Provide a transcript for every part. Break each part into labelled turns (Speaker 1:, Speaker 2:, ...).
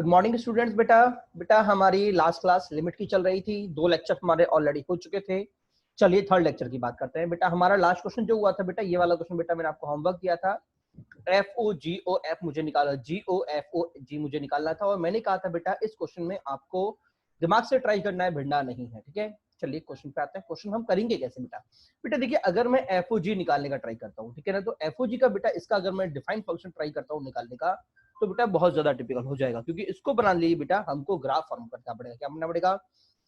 Speaker 1: Good morning students. बेटा बेटा हमारी लास्ट क्लास लिमिट की चल रही थी, 2 लेक्चर हमारे ऑलरेडी हो चुके थे। चलिए थर्ड लेक्चर की बात करते हैं। बेटा हमारा लास्ट क्वेश्चन जो हुआ था बेटा, ये वाला क्वेश्चन बेटा मैंने आपको होमवर्क दिया था। एफ ओ जी ओ एफ मुझे निकाला, जी ओ एफ ओ जी मुझे निकालना था, और मैंने कहा था बेटा इस क्वेश्चन में आपको दिमाग से ट्राई करना है, भिड़ना नहीं है। ठीक है, चलिए क्वेश्चन पे आते हैं। क्वेश्चन हम करेंगे कैसे बेटा? बेटा देखिए, अगर मैं एफ ओ जी निकालने का ट्राई करता हूँ, ठीक है ना, तो एफ ओ जी का बेटा इसका अगर मैं डिफाइन फंक्शन ट्राई करता हूँ निकालने का, तो बेटा बहुत ज्यादा टिपिकल हो जाएगा, क्योंकि इसको बनाने लिए बेटा हमको ग्राफ फॉर्म करना पड़ेगा। क्या करना पड़ेगा?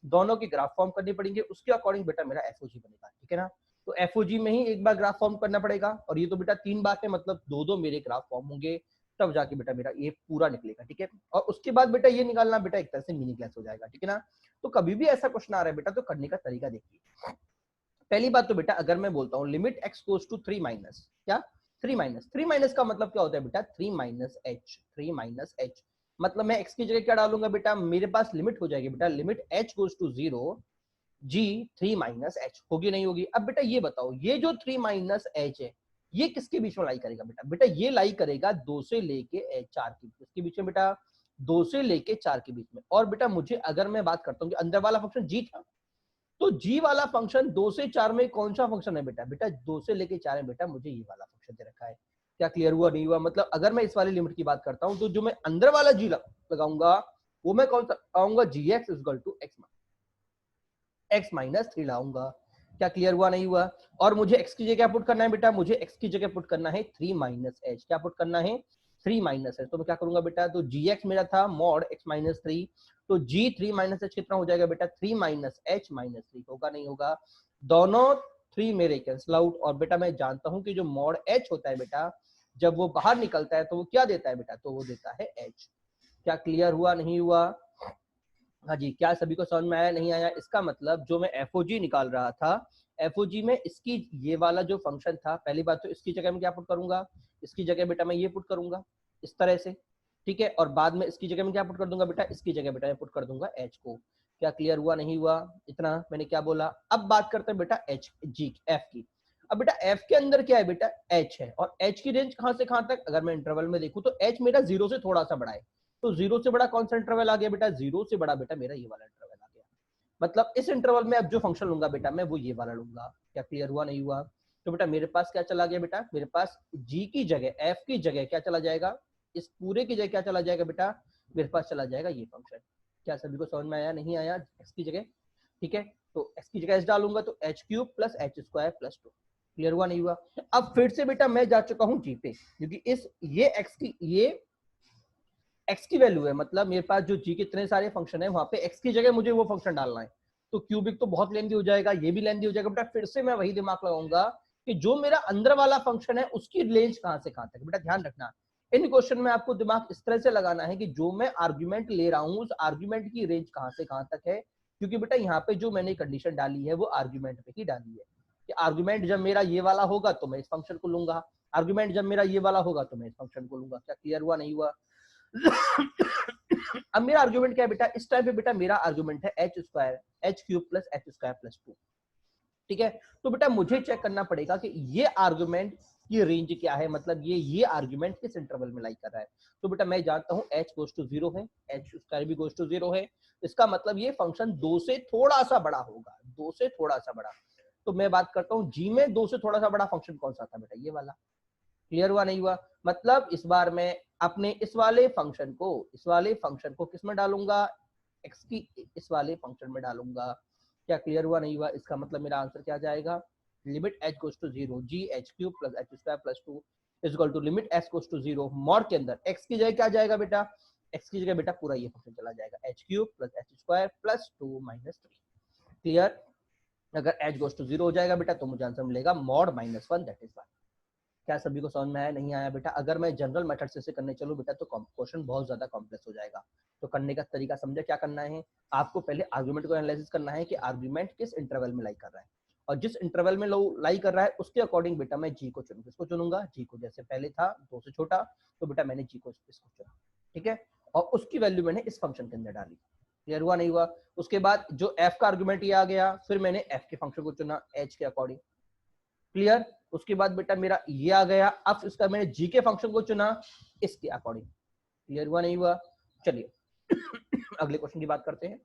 Speaker 1: दोनों की ग्राफ फॉर्म करनी पड़ेंगे, उसके अकॉर्डिंग बेटा मेरा एफओजी बनेगा। ठीक है ना, तो एफओजी में ही एक बार ग्राफ फॉर्म करना पड़ेगा, और ये तो बेटा 3 बार है, मतलब दो मेरे ग्राफ फॉर्म होंगे, तब जाके बेटा मेरा ये पूरा निकलेगा। ठीक है, और उसके बाद बेटा ये निकालना बेटा एक तरह से मीनिंगलेस हो जाएगा। ठीक है ना, तो कभी भी ऐसा क्वेश्चन आ रहा है बेटा, तो करने का तरीका देखिए। पहली बात तो बेटा अगर मैं बोलता हूँ limit X goes to 3 minus, क्या 3 माइनस का मतलब क्या होता है बेटा? 3 माइनस एच, मतलब मैं एक्स की जगह क्या डालूंगा बेटा? मेरे पास लिमिट हो जाएगी बेटा, limit H goes to 0 G 3 minus H, होगी नहीं होगी? अब बेटा ये बताओ, ये जो 3 माइनस एच है, ये किसके बीच में लाई करेगा बेटा? बेटा ये लाई करेगा 2 से लेके 4 के बीच, किसके बीच में बेटा? 2 से लेके 4 के बीच में। और बेटा मुझे अगर मैं बात करता हूँ कि अंदर वाला फंक्शन जी था, तो जी वाला फंक्शन 2 से 4 में कौन सा फंक्शन है बेटा? बेटा 2 से लेके 4 है बेटा, मुझे ये वाला फंक्शन दे रखा है। क्या क्लियर हुआ नहीं हुआ? मतलब अगर मैं इस वाली लिमिट की बात करता हूं, तो जो मैं अंदर वाला जी लगाऊंगा, वो मैं कौन सा आऊंगा? G x equal to x minus 3 लाऊंगा। क्या क्लियर हुआ नहीं हुआ? और मुझे एक्स की जगह क्या पुट करना है बेटा? मुझे एक्स की जगह पुट करना है 3 माइनस एच। क्या पुट करना है? 3 माइनस एच। तो मैं क्या करूंगा बेटा? तो जी एक्स मेरा था मॉड एक्स माइनस 3, तो जी 3 माइनस एच कितना हो जाएगा बेटा? 3 माइनस एच माइनस 3। होगा नहीं होगा? दोनों 3 मेरे कैंसिल आउट, और बेटा मैं जानता हूं कि जो मॉड एच होता है बेटा, जब वो बाहर निकलता है तो वो क्या देता है बेटा? तो वो देता है एच। क्या क्लियर हुआ नहीं हुआ? हाँ जी, क्या सभी को समझ में आया नहीं आया? इसका मतलब जो मैं एफओजी निकाल रहा था, एफओजी में इसकी ये वाला जो फंक्शन था, पहली बात तो इसकी जगह में क्या पुट करूंगा? इसकी जगह बेटा मैं ये पुट करूंगा इस तरह से, ठीक है, और बाद में इसकी जगह में क्या पुट कर दूंगा बेटा? इसकी जगह बेटा मैं पुट कर दूंगा एच को। क्या क्लियर हुआ नहीं हुआ? इतना मैंने क्या बोला? अब बात करते हैं बेटा एच जी एफ की। अब बेटा एफ के अंदर क्या है बेटा? एच है, और एच की रेंज कहां से कहां तक? अगर मैं इंटरवल में देखूं तो एच मेरा 0 से थोड़ा सा बड़ा है, तो 0 से बड़ा कौन सा इंटरवल आ गया बेटा? 0 से बड़ा बेटा मेरा ये वाला इंटरवल आ गया। मतलब इस इंटरवल में अब जो फंक्शन लूंगा बेटा मैं, वो ये वाला लूंगा। क्या क्लियर हुआ नहीं हुआ? तो बेटा मेरे पास क्या चला गया बेटा? मेरे पास जी की जगह एफ की जगह क्या चला जाएगा? इस पूरे की जगह क्या चला जाएगा बेटा? मेरे पास चला जाएगा ये फंक्शन। क्या सभी को समझ में आया नहीं आया? एक्स की जगह, ठीक है, तो एक्स की जगह एच डालूंगा तो H cube plus H square plus 2। Clear हुआ नहीं हुआ? अब फिर से बेटा मैं जा चुका हूं जी पे, क्योंकि इस ये एक्स की ये एक्स की वैल्यू है, मतलब मेरे पास जो जी के इतने सारे फंक्शन है, वहां पे एक्स की जगह मुझे वो फंक्शन डालना है। तो क्यूबिक तो बहुत लेंदी हो जाएगा, ये भी लेंदी हो जाएगा बेटा। फिर से मैं वही दिमाग लगाऊंगा कि जो मेरा अंदर वाला फंक्शन है उसकी रेंज कहां से कहां तक। बेटा ध्यान रखना, इन क्वेश्चन में आपको दिमाग इस तरह से लगाना है कि जो मैं आर्ग्यूमेंट ले रहा हूं, उस आर्ग्यूमेंट की रेंज कहां से कहां तक है, क्योंकि बेटा यहाँ पे जो मैंने कंडीशन डाली है वो आर्ग्यूमेंट पे ही डाली है कि आर्ग्यूमेंट जब मेरा ये वाला होगा तो मैं इस फंक्शन को लूंगा, आर्ग्यूमेंट जब मेरा ये वाला होगा तो मैं इस फंक्शन को लूंगा। क्या क्लियर हुआ नहीं हुआ? अब मेरा आर्गुमेंट क्या है बेटा? इस टाइम पे बेटा मेरा आर्गुमेंट है H square H cube plus H square plus 2। ठीक है, तो बेटा मुझे चेक करना पड़ेगा कि ये आर्गुमेंट की रेंज क्या है, मतलब ये आर्गुमेंट किस इंटरवल में लाई कर रहा है। तो बेटा मैं जानता हूं एच गोज टू 0 है, एच स्क्वायर भी गोज टू 0 है, इसका मतलब ये फंक्शन 2 से थोड़ा सा बड़ा होगा, 2 से थोड़ा सा बड़ा। तो मैं बात करता हूं जी में 2 से थोड़ा सा बड़ा फंक्शन कौन सा था बेटा? ये वाला। क्लियर हुआ नहीं हुआ? मतलब इस बार मैं अपने इस वाले फंक्शन को किस में डालूंगा? एक्स की इस वाले फंक्शन में डालूंगा। क्या क्लियर हुआ नहीं हुआ? इसका मतलब मेरा आंसर क्या जाएगा? Limit H goes to 0 G H cube plus H square plus 2 is equal to limit H goes to 0 mod के अंदर एक्स की जगह क्या जाएगा बेटा? एक्स की जगह बेटा पूरा ये फंक्शन चला जाएगा, H cube plus H square plus 2 minus 3। Clear? अगर एच गोज टू 0 हो जाएगा बेटा तो मुझे आंसर मिलेगा मॉड -1, दैट इज 1। क्या सभी को समझ में आया नहीं आया बेटा? अगर मैं जनरल मेथड से करने चलूं बेटा तो क्वेश्चन बहुत ज्यादा कॉम्प्लेक्स हो जाएगा। तो करने का तरीका समझे? क्या करना है आपको? पहले आर्गुमेंट को एनालिसिस करना है कि आर्गुमेंट किस इंटरवल में लाई कर रहा है, और जिस इंटरवल में लाई कर रहा है उसके अकॉर्डिंग बेटा मैं जी को चुनूंगा। किसको चुनूंगा? जी को। जैसे पहले था 2 से छोटा, तो बेटा मैंने जी को इसको चुना, ठीक है, और उसकी वैल्यू मैंने इस फंक्शन के अंदर डाली। क्लियर हुआ नहीं हुआ? उसके बाद जो एफ का आर्गुमेंट ये आ गया, फिर मैंने एफ के फंक्शन को चुना एच के अकॉर्डिंग। क्लियर? उसके बाद बेटा मेरा ये आ गया, अब इसका मैंने जी के फंक्शन को चुना इसके अकॉर्डिंग। क्लियर हुआ नहीं हुआ? चलिए अगले क्वेश्चन की बात करते हैं।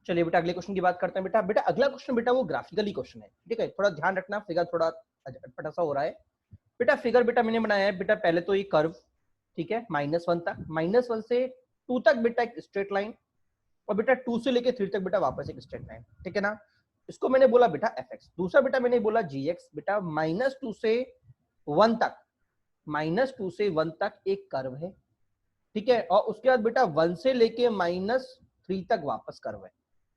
Speaker 1: चलिए बेटा अगले क्वेश्चन की बात करते हैं। बेटा बेटा अगला क्वेश्चन बेटा वो ग्राफिकली क्वेश्चन है, ठीक है, थोड़ा ध्यान रखना, फिगर थोड़ा अटपटा सा हो रहा है बेटा। फिगर बेटा मैंने बनाया है बेटा, पहले तो ये कर्व, ठीक है, -1 तक, -1 से 2 तक बेटा एक स्ट्रेट लाइन, और बेटा 2 से लेके 3 तक बेटा वापस एक स्ट्रेट लाइन, ठीक है ना। इसको मैंने बोला बेटा fx। दूसरा बेटा मैंने बोला gx। बेटा -2 से 1 तक, -2 से 1 तक एक कर्व है, ठीक है, और उसके बाद बेटा 1 से लेके -3 तक वापस कर्व है,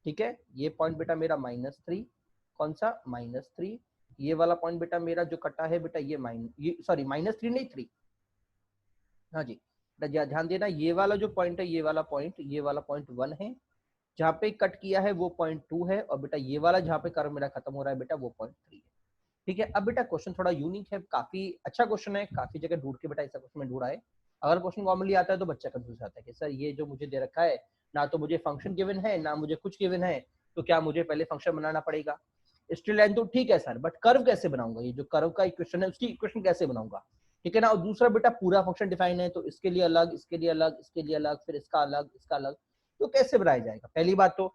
Speaker 1: ठीक है। ये पॉइंट बेटा मेरा -3, कौन सा -3, ये वाला पॉइंट बेटा मेरा जो कटा है बेटा ये सॉरी -3 नहीं 3, हाँ जी बेटा ध्यान देना, ये वाला जो पॉइंट है, ये वाला पॉइंट 1 है, जहाँ पे कट किया है वो पॉइंट 2 है, और बेटा ये वाला जहाँ पे कर्व मेरा खत्म हो रहा है बेटा वो पॉइंट 3 है, ठीक है। अब बेटा क्वेश्चन थोड़ा यूनिक है, काफी अच्छा क्वेश्चन है, काफी जगह ढूंढ के बेटा ऐसा क्वेश्चन में ढूंढा है। अगर क्वेश्चन कॉमनली आता है तो बच्चा कंफ्यूज आता है कि सर ये जो मुझे दे रखा है, ना तो मुझे फंक्शन गिवन है ना मुझे कुछ गिवन है, तो क्या मुझे पहले फंक्शन बनाना पड़ेगा। स्ट्रेट लाइन तो ठीक है सर, बट कर्व कैसे बनाऊंगा, ये जो कर्व का इक्वेशन है उसकी इक्वेशन कैसे बनाऊंगा, ठीक है ना। और दूसरा बेटा पूरा फंक्शन डिफाइन है, तो इसके लिए अलग, इसके लिए अलग, इसके लिए अलग, फिर इसका अलग, इसका अलग, तो कैसे बनाया जाएगा। पहली बात तो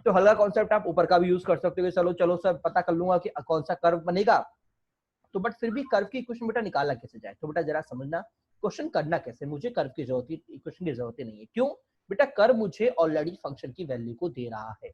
Speaker 1: हल्का कॉन्सेप्ट आप ऊपर का भी यूज कर सकते हो, चलो चलो सर पता कर लूंगा कि कौन सा कर्व बनेगा, तो बट फिर भी कर्व की इक्वेशन बेटा निकाला कैसे जाए, तो बेटा जरा समझना क्वेश्चन करना कैसे। मुझे कर्व की जरूरत, इक्वेशन की जरूरत ही नहीं है। क्यों बेटा, कर्व मुझे ऑलरेडी फंक्शन की वैल्यू को दे रहा है।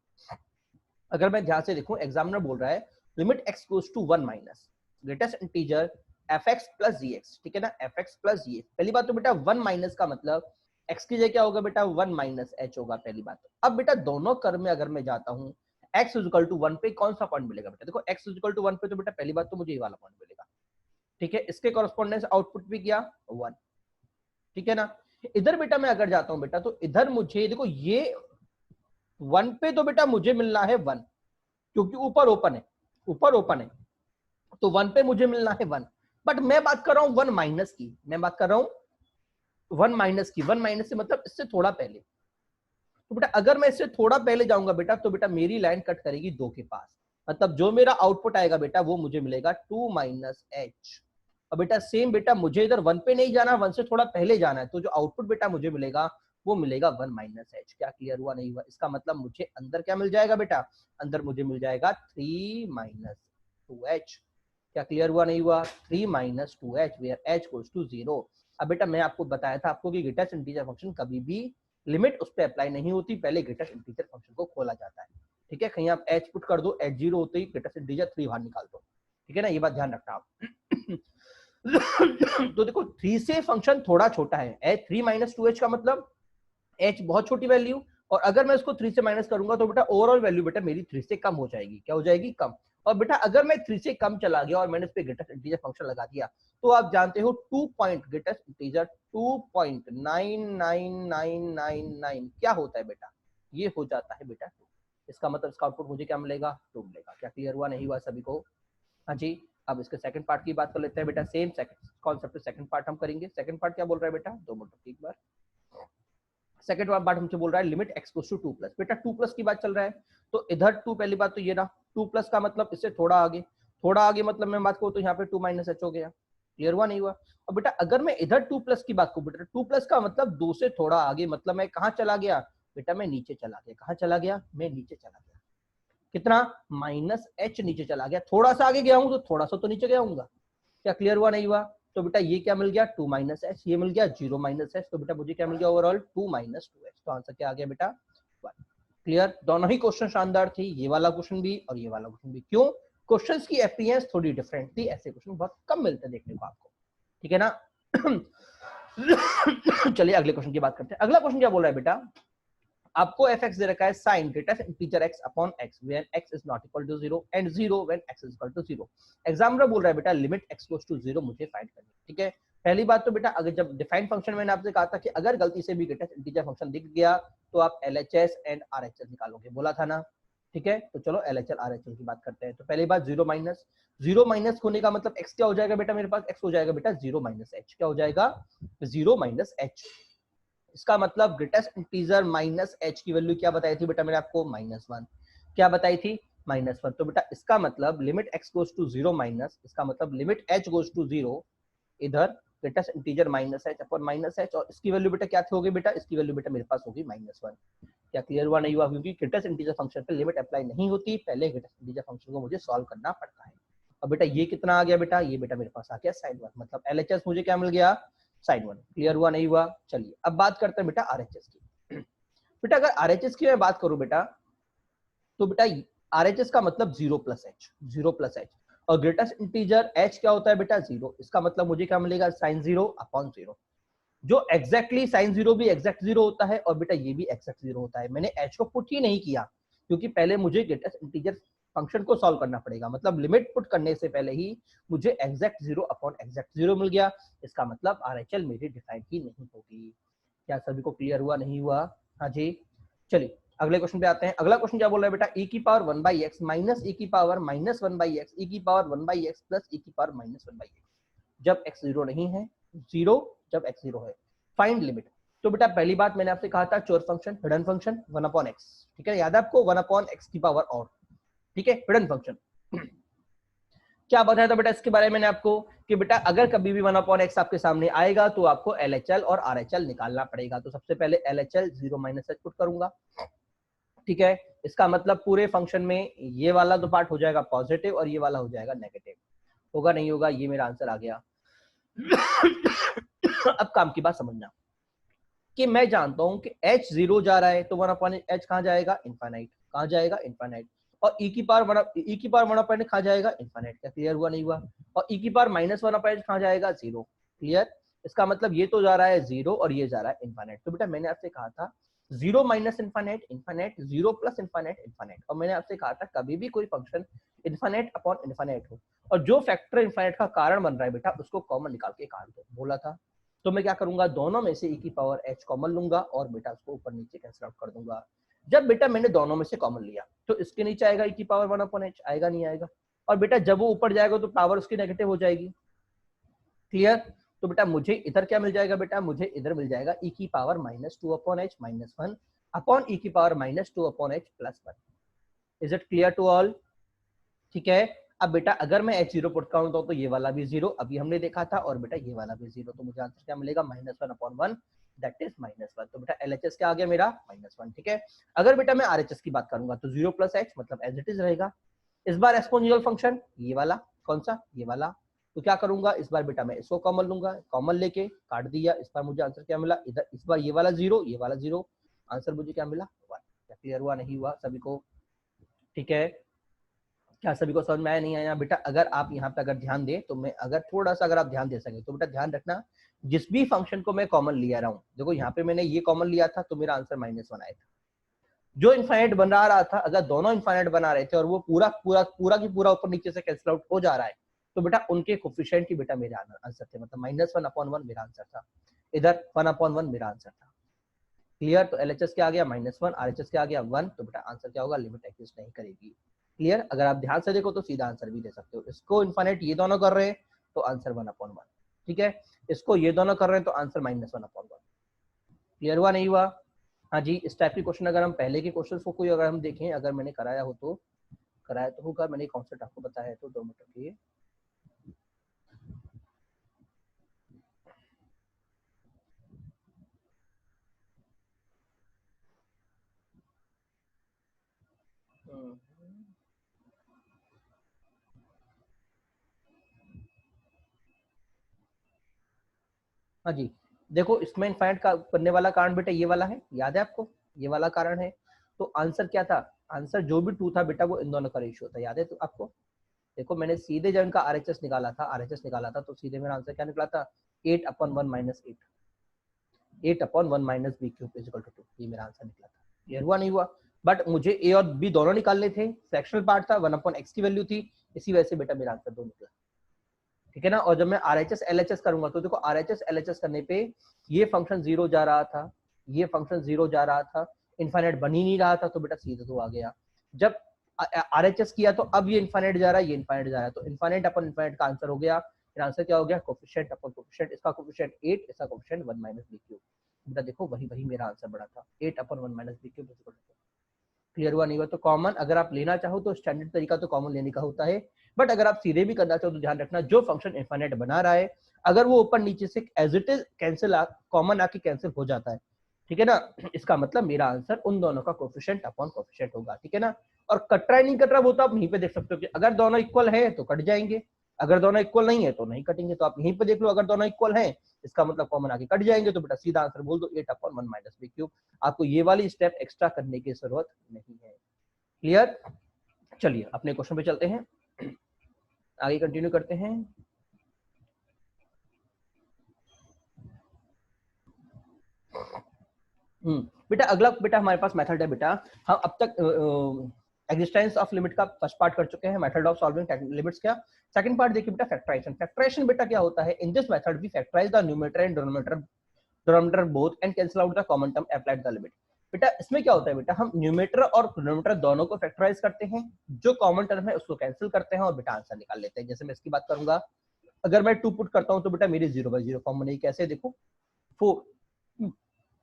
Speaker 1: अगर मैं ध्यान से देखूं, एग्जामिनर बोल रहा है limit x goes to 1 minus greatest integer fx plus gx, ठीक है ना, fx प्लस gx। पहली बात तो बेटा 1 माइनस का मतलब x की जगह क्या होगा बेटा 1 माइनस h होगा, पहली बात। अब बेटा दोनों कर्व में अगर मैं जाता हूं, x इक्वल टू 1 पे कौन सा पॉइंट मिलेगा बेटा, देखो x इक्वल टू 1 पे तो बेटा पहली बात तो मुझे ये वाला पॉइंट मिलेगा, ठीक है, इसके कॉरेस्पॉन्डेंस आउटपुट भी किया 1, ठीक है ना। इधर बेटा मैं अगर जाता हूं बेटा, तो इधर मुझे देखो ये 1 पे तो बेटा मुझे मिलना है 1, क्योंकि ऊपर ओपन है, ऊपर ओपन है, तो 1 पे मुझे मिलना है 1। बट मैं बात कर रहा हूं 1 माइनस की, मैं बात कर रहा हूं 1 माइनस की, 1 माइनस से मतलब इससे थोड़ा पहले। तो बेटा अगर मैं इससे थोड़ा पहले जाऊंगा बेटा, तो बेटा मेरी लाइन कट करेगी 2 के पास, मतलब जो मेरा आउटपुट आएगा बेटा वो मुझे मिलेगा 2 माइनस एच। और बेटा सेम बेटा मुझे इधर 1 पे नहीं जाना, 1 से थोड़ा पहले जाना है, तो जो आउटपुट बेटा मुझे मिलेगा वो मिलेगा 1 माइनस एच। क्या क्लियर हुआ नहीं हुआ, इसका मतलब मुझे अंदर क्या मिल जाएगा बेटा, अंदर मुझे मिल जाएगा 3 माइनस 2h। क्या क्लियर हुआ नहीं हुआ, 3 minus 2h where h goes to 0। अब बेटा मैं आपको बताया था आपको कि ग्रेटेस्ट इंटीजर फंक्शन कभी भी लिमिट उस पर अप्लाई नहीं होती, पहले ग्रेटेस्ट इंटीजर फंक्शन को खोला जाता है, ठीक है। कहीं आप h पुट कर दो, h 0 होते ही ग्रेटेस्ट इंटीजर 3 बाहर निकाल दो, ठीक है ना, ये बात ध्यान रखना आप। तो देखो 3 से फंक्शन थोड़ा छोटा है, h 3 माइनस 2h का मतलब h बहुत छोटी वैल्यू, और अगर मैं इसको 3 से माइनस करूंगा तो बेटा ओवरऑल वैल्यू बेटा मेरी 3 से कम हो जाएगी। क्या हो जाएगी, कम। और बेटा अगर मैं 3 से कम चला गया और मैंने इस पे ग्रेटेस्ट इंटीजर फंक्शन लगा दिया, तो आप जानते हो 2 पॉइंट ग्रेटेस्ट इंटीजर 2.99999 क्या होता है बेटा, ये हो जाता है बेटा 2। इसका मतलब इसका आउटपुट मुझे क्या मिलेगा, 2 मिलेगा। क्या क्लियर हुआ नहीं हुआ सभी को, हाँ जी। अब इसके सेकंड पार्ट की बात कर लेते हैं बेटा, same second concept second part हम करेंगे। सेकंड पार्ट क्या बोल रहा है बेटा, 2 मिनट एक बार। सेकंड पार्ट हमसे बोल रहा है limit x goes to 2 plus, बेटा 2 प्लस की बात चल रहा है, तो इधर 2, पहली बात तो ये रहा 2 प्लस का मतलब इससे थोड़ा आगे, थोड़ा आगे मतलब मैं बात करूं तो यहाँ पे 2 माइनस एच हो गया। क्लियर हुआ नहीं हुआ। और बेटा अगर मैं इधर 2 प्लस की बात करूं, बेटा 2 प्लस का मतलब 2 से थोड़ा आगे, मतलब मैं कहाँ चला गया बेटा, मैं नीचे चला गया। कहाँ चला गया, मैं नीचे चला गया। कितना, माइनस एच नीचे चला गया। थोड़ा सा आगे गया हूं तो थोड़ा सा तो नीचे गया हूँ। क्या क्लियर हुआ नहीं हुआ। तो बेटा ये क्या मिल गया, 2 माइनस एच, ये मिल गया 0 माइनस एच, तो बेटा मुझे क्या मिल गया ओवरऑल 2 माइनस 2 एच। तो आंसर क्या आ गया बेटा 1। क्लियर, दोनों ही क्वेश्चन शानदार थी, ये वाला क्वेश्चन भी और ये वाला क्वेश्चन भी। क्यों, क्वेश्चंस की एफपीएस थोड़ी डिफरेंट थी, ऐसे क्वेश्चन बहुत कम मिलते देखने को आपको, ठीक है ना। चलिए अगले क्वेश्चन की बात करते हैं। अगला क्वेश्चन क्या बोल रहा है बेटा, आपको fx दे रखा है sin greatest integer x upon x when x is not equal to 0 and 0 when x is equal to 0। Examiner बोल रहा है बेटा लिमिट x गोस टू 0 मुझे फाइंड करनी है, ठीक है। पहली बात तो बेटा अगर जब डिफाइन फंक्शन मैंने आपसे कहा था कि अगर गलती से भी ग्रेटेस्ट इंटीजर फंक्शन दिख गया तो आप LHS एंड RHS निकालोगे, बोला था ना, ठीक है। तो चलो LHS RHS की बात करते हैं। तो पहली बात 0 माइनस, 0 माइनस होने का मतलब x क्या हो जाएगा बेटा, मेरे पास x हो जाएगा बेटा 0 माइनस h। क्या हो जाएगा 0 माइनस h। इसका मतलब ग्रेटेस्ट इंटीजर माइनस एच की वैल्यू क्या बताई थी बेटा मैंने आपको, -1। क्या बताई थी, -1। तो बेटा इसका मतलब limit x goes to 0 minus, इसका मतलब लिमिट h गोज टू 0 इधर greatest integer minus H upon minus H, और इसकी वैल्यू बेटा क्या होगी बेटा, इसकी वैल्यू बेटा मेरे पास होगी -1। क्या क्लियर हुआ नहीं हुआ, क्योंकि ग्रेटेस्ट इंटीजर फंक्शन पे लिमिट अप्लाई नहीं होती, पहले ग्रेटेस्ट इंटीजर फंक्शन को मुझे सॉल्व करना पड़ता है। अब बेटा ये कितना आ गया बेटा, ये बेटा मेरे पास आ गया sin 1, मतलब LHS मुझे क्या मिल गया, sin 1। क्लियर हुआ नहीं हुआ, चलिए अब बात करते हैं बेटा RHS की। बेटा अगर RHS की मैं बात करूं बेटा, तो बेटा RHS का मतलब 0 + h, 0 + h, और ग्रेटेस्ट इंटीजर h क्या होता है बेटा 0, इसका मतलब मुझे क्या मिलेगा sin 0 अपॉन 0, जो एग्जैक्टली sin 0 भी एग्जैक्ट 0 होता है और बेटा ये भी एग्जैक्ट 0 होता है। मैंने h को पुट ही नहीं किया क्योंकि पहले मुझे ग्रेटेस्ट इंटीजर फंक्शन को सॉल्व करना पड़ेगा, मतलब लिमिट पुट करने से पहले ही मुझे एग्जैक्ट 0 अपॉन एग्जैक्ट 0 मिल गया, इसका मतलब RHL मेरी डिफाइन ही नहीं होगी। क्या सभी को क्लियर हुआ नहीं हुआ, हाँ जी। चलिए अगले क्वेश्चन पे आते हैं। अगला क्वेश्चन क्या बोल रहा है बेटा, e की पावर 1/x माइनस e की पावर माइनस 1/x e की पावर 1/x प्लस e की पावर माइनस 1/x, जब x 0 नहीं है, 0 जब x 0 है, फाइंड लिमिट। तो बेटा पहली बात मैंने आपसे कहा था चोर फंक्शन, हिडन फंक्शन 1/x, ठीक है, याद है आपको 1/x की पावर और, ठीक है, हिडन फंक्शन। क्या बताया था बेटा इसके बारे में मैंने आपको कि बेटा अगर कभी भी 1/x आपके सामने आएगा तो आपको LHL और RHL निकालना पड़ेगा। तो सबसे पहले LHL 0 - h पुट करूंगा, ठीक है, इसका मतलब पूरे फंक्शन में ये वाला तो पार्ट हो जाएगा पॉजिटिव और ये वाला हो जाएगा नेगेटिव, होगा नहीं होगा, ये मेरा आंसर आ गया। अब काम की बात समझना कि मैं जानता हूं कि h 0 जा रहा है तो 1/h कहां जाएगा, इनफाइनाइट, कहां जाएगा, इनफाइनाइट, और e की पावर 1/h कहां जाएगा, इनफाइनाइट। क्या क्लियर हुआ नहीं हुआ, और e की पावर -1/h कहां जाएगा, 0। क्लियर, इसका मतलब ये तो जा रहा है 0 और ये जा रहा है इनफाइनाइट। तो बेटा मैंने आपसे कहा था 0 - इनफाइनाइट इनफाइनाइट, 0 + इनफाइनाइट इनफाइनाइट, और मैंने आपसे कहा था कभी भी कोई फंक्शन इनफाइनाइट अपॉन इनफाइनाइट हो और जो फैक्टर इनफाइनाइट का कारण बन रहा है बेटा उसको कॉमन निकाल के काट दो, बोला था। तो मैं क्या करूंगा, दोनों में से e की पावर h कॉमन लूंगा और बेटा उसको ऊपर नीचे कैंसिल आउट कर दूंगा। जब बेटा मैंने दोनों में से कॉमन लिया तो इसके नीचे आएगा e की पावर 1/h, आएगा नहीं आएगा, और बेटा जब वो ऊपर जाएगा तो पावर उसकी नेगेटिव हो जाएगी। क्लियर, तो बेटा मुझे इधर क्या मिल जाएगा बेटा, मुझे इधर मिल जाएगा e की पावर -2/h -1 अपॉन e की power -2/h +1। Is it clear to all, ठीक है। अब बेटा अगर मैं h0 पुट काउंट तो ये वाला भी 0 अभी हमने देखा था, और बेटा ये वाला भी 0, तो मुझे आंसर क्या मिलेगा, -1/1, दैट इज -1। तो बेटा LHS क्या आ गया मेरा, -1, ठीक है। अगर बेटा मैं RHS की बात करूंगा तो 0 + h मतलब एज इट इज रहेगा। इस बार एक्सपोनेंशियल फंक्शन ये वाला, कौन सा, ये वाला, तो क्या करूंगा, इस बार बेटा मैं इसको कॉमन लूंगा, कॉमन लेके काट दिया, इस बार मुझे आंसर क्या मिला, इधर इस बार ये वाला 0 ये वाला 0, आंसर मुझे क्या मिला, 1। क्या क्लियर हुआ नहीं हुआ सभी को, ठीक है। क्या सभी को समझ में आया नहीं आया बेटा, अगर आप यहाँ पे अगर ध्यान दें तो मैं अगर थोड़ा सा अगर आप ध्यान दे सके तो बेटा ध्यान रखना, जिस भी फंक्शन को मैं कॉमन लिया रहा हूँ, देखो यहाँ पे मैंने ये कॉमन लिया था तो मेरा आंसर -1 आया था। जो इनफाइनाइट बना रहा था, अगर दोनों इनफाइनाइट बना रहे थे और वो पूरा पूरा पूरा की पूरा ऊपर नीचे से कैंसिल आउट हो जा रहा है, तो बेटा उनके कोफिशिएंट ही बेटा मेरे आंसर थे, मतलब -1/1 मेरा आंसर था, इधर 1/1 मेरा आंसर था। क्लियर, तो LHS क्या आ गया, -1, RHS क्या आ गया, 1, तो बेटा आंसर क्या होगा, लिमिट एग्जिस्ट नहीं करेगी। क्लियर, अगर आप ध्यान से देखो तो सीधा आंसर भी दे सकते हो, इसको इनफाइनाइट ये दोनों कर रहे हैं तो आंसर 1/1, ठीक है, इसको ये दोनों कर रहे हैं तो आंसर -1/1। क्लियर हुआ नहीं हुआ, हाँ जी। इस टाइप के क्वेश्चन अगर हम पहले के क्वेश्चन को कोई अगर हम देखें, अगर मैंने कराया हो तो, कराया तो होगा, मैंने कॉन्सेप्ट आपको बताया है, तो 2 मिनट के लिए। हाँ जी, देखो इसमें इनफाइनाइट का करने वाला कारण बेटा ये वाला है, याद है आपको, ये वाला कारण है। तो आंसर क्या था, आंसर जो भी 2 था बेटा वो इन दोनों का रेशियो था, याद है तो आपको। देखो मैंने सीधे जब इनका RHS निकाला था तो सीधे मेरा आंसर क्या निकला था, 8/1 - 8, 8/1 - b³ = 2, ये मेरा आंसर निकला था। क्लियर हुआ नहीं हुआ, बट मुझे a और b दोनों निकालने थे, फ्रैक्शनल पार्ट था, 1/x की वैल्यू थी, इसी वजह से बेटा मेरा आंसर 2 निकला, ठीक है ना। और जब मैं RHS LHS करूंगा तो देखो RHS LHS करने पे ये फंक्शन 0 जा रहा था, ये फंक्शन 0 जा रहा था, इनफाइनाइट बन ही नहीं रहा था, तो बेटा सीधा 2 आ गया। जब RHS किया तो अब ये इनफाइनाइट जा रहा है, ये इनफाइनाइट जा रहा है, तो इनफाइनाइट अपन इनफाइनाइट का आंसर हो गया। फिर आंसर क्या हो गया, कोफिशिएंट अपन कोफिशिएंट, इसका कोफिशिएंट 8, इसका कोफिशिएंट 1 - b³। बेटा देखो वही वही मेरा आंसर बड़ा था, 8/1 - b³। क्लियर हुआ नहीं हुआ, तो कॉमन अगर आप लेना चाहो तो स्टैंडर्ड तरीका तो कॉमन लेने का होता है, बट अगर आप सीधे भी करना चाहो तो ध्यान रखना जो फंक्शन इनफाइनाइट बना रहा है अगर वो ऊपर नीचे से as it is cancel common आके कैंसिल हो जाता है, ठीक है ना, इसका मतलब मेरा आंसर उन दोनों का कोफिशिएंट अपॉन कोफिशिएंट होगा, ठीक है ना। और कट रहा है नहीं कट रहा वो तो आप यहीं पे देख सकते हो कि अगर दोनों इक्वल है तो कट जाएंगे, अगर दोनों इक्वल नहीं है तो नहीं कटेंगे। तो आप यहीं पे देख लो, अगर दोनों इक्वल हैं इसका मतलब कॉमन आके कट जाएंगे, तो बेटा सीधा आंसर बोल दो 8/1 माइनस बी क्यूब। आपको ये वाली स्टेप एक्स्ट्रा करने की जरूरत नहीं है। क्लियर? चलिए अपने क्वेश्चन पे चलते हैं, आगे कंटिन्यू करते हैं। बेटा अगला बेटा हमारे पास मेथड है बेटा, हम अब तक एग्जिस्टेंस ऑफ लिमिट का फर्स्ट पार्ट कर चुके हैं, मेथड ऑफ सॉल्विंग लिमिट्स का। सेकंड पार्ट देखिए बेटा फैक्टराइजेशन। फैक्टराइजेशन बेटा क्या होता है, in this method we factorize the numerator and denominator both and cancel out the common term applied the limit. बेटा इसमें क्या होता है बेटा, हम न्यूमरेटर और डिनोमिनेटर दोनों को फैक्टराइज करते हैं, जो कॉमन टर्म है उसको कैंसिल करते हैं और बेटा आंसर निकाल लेते हैं। जैसे मैं इसकी बात करूंगा, अगर मैं 2 पुट करता हूं तो बेटा मेरी 0/0 फॉर्म बनेगी। कैसे देखो, 4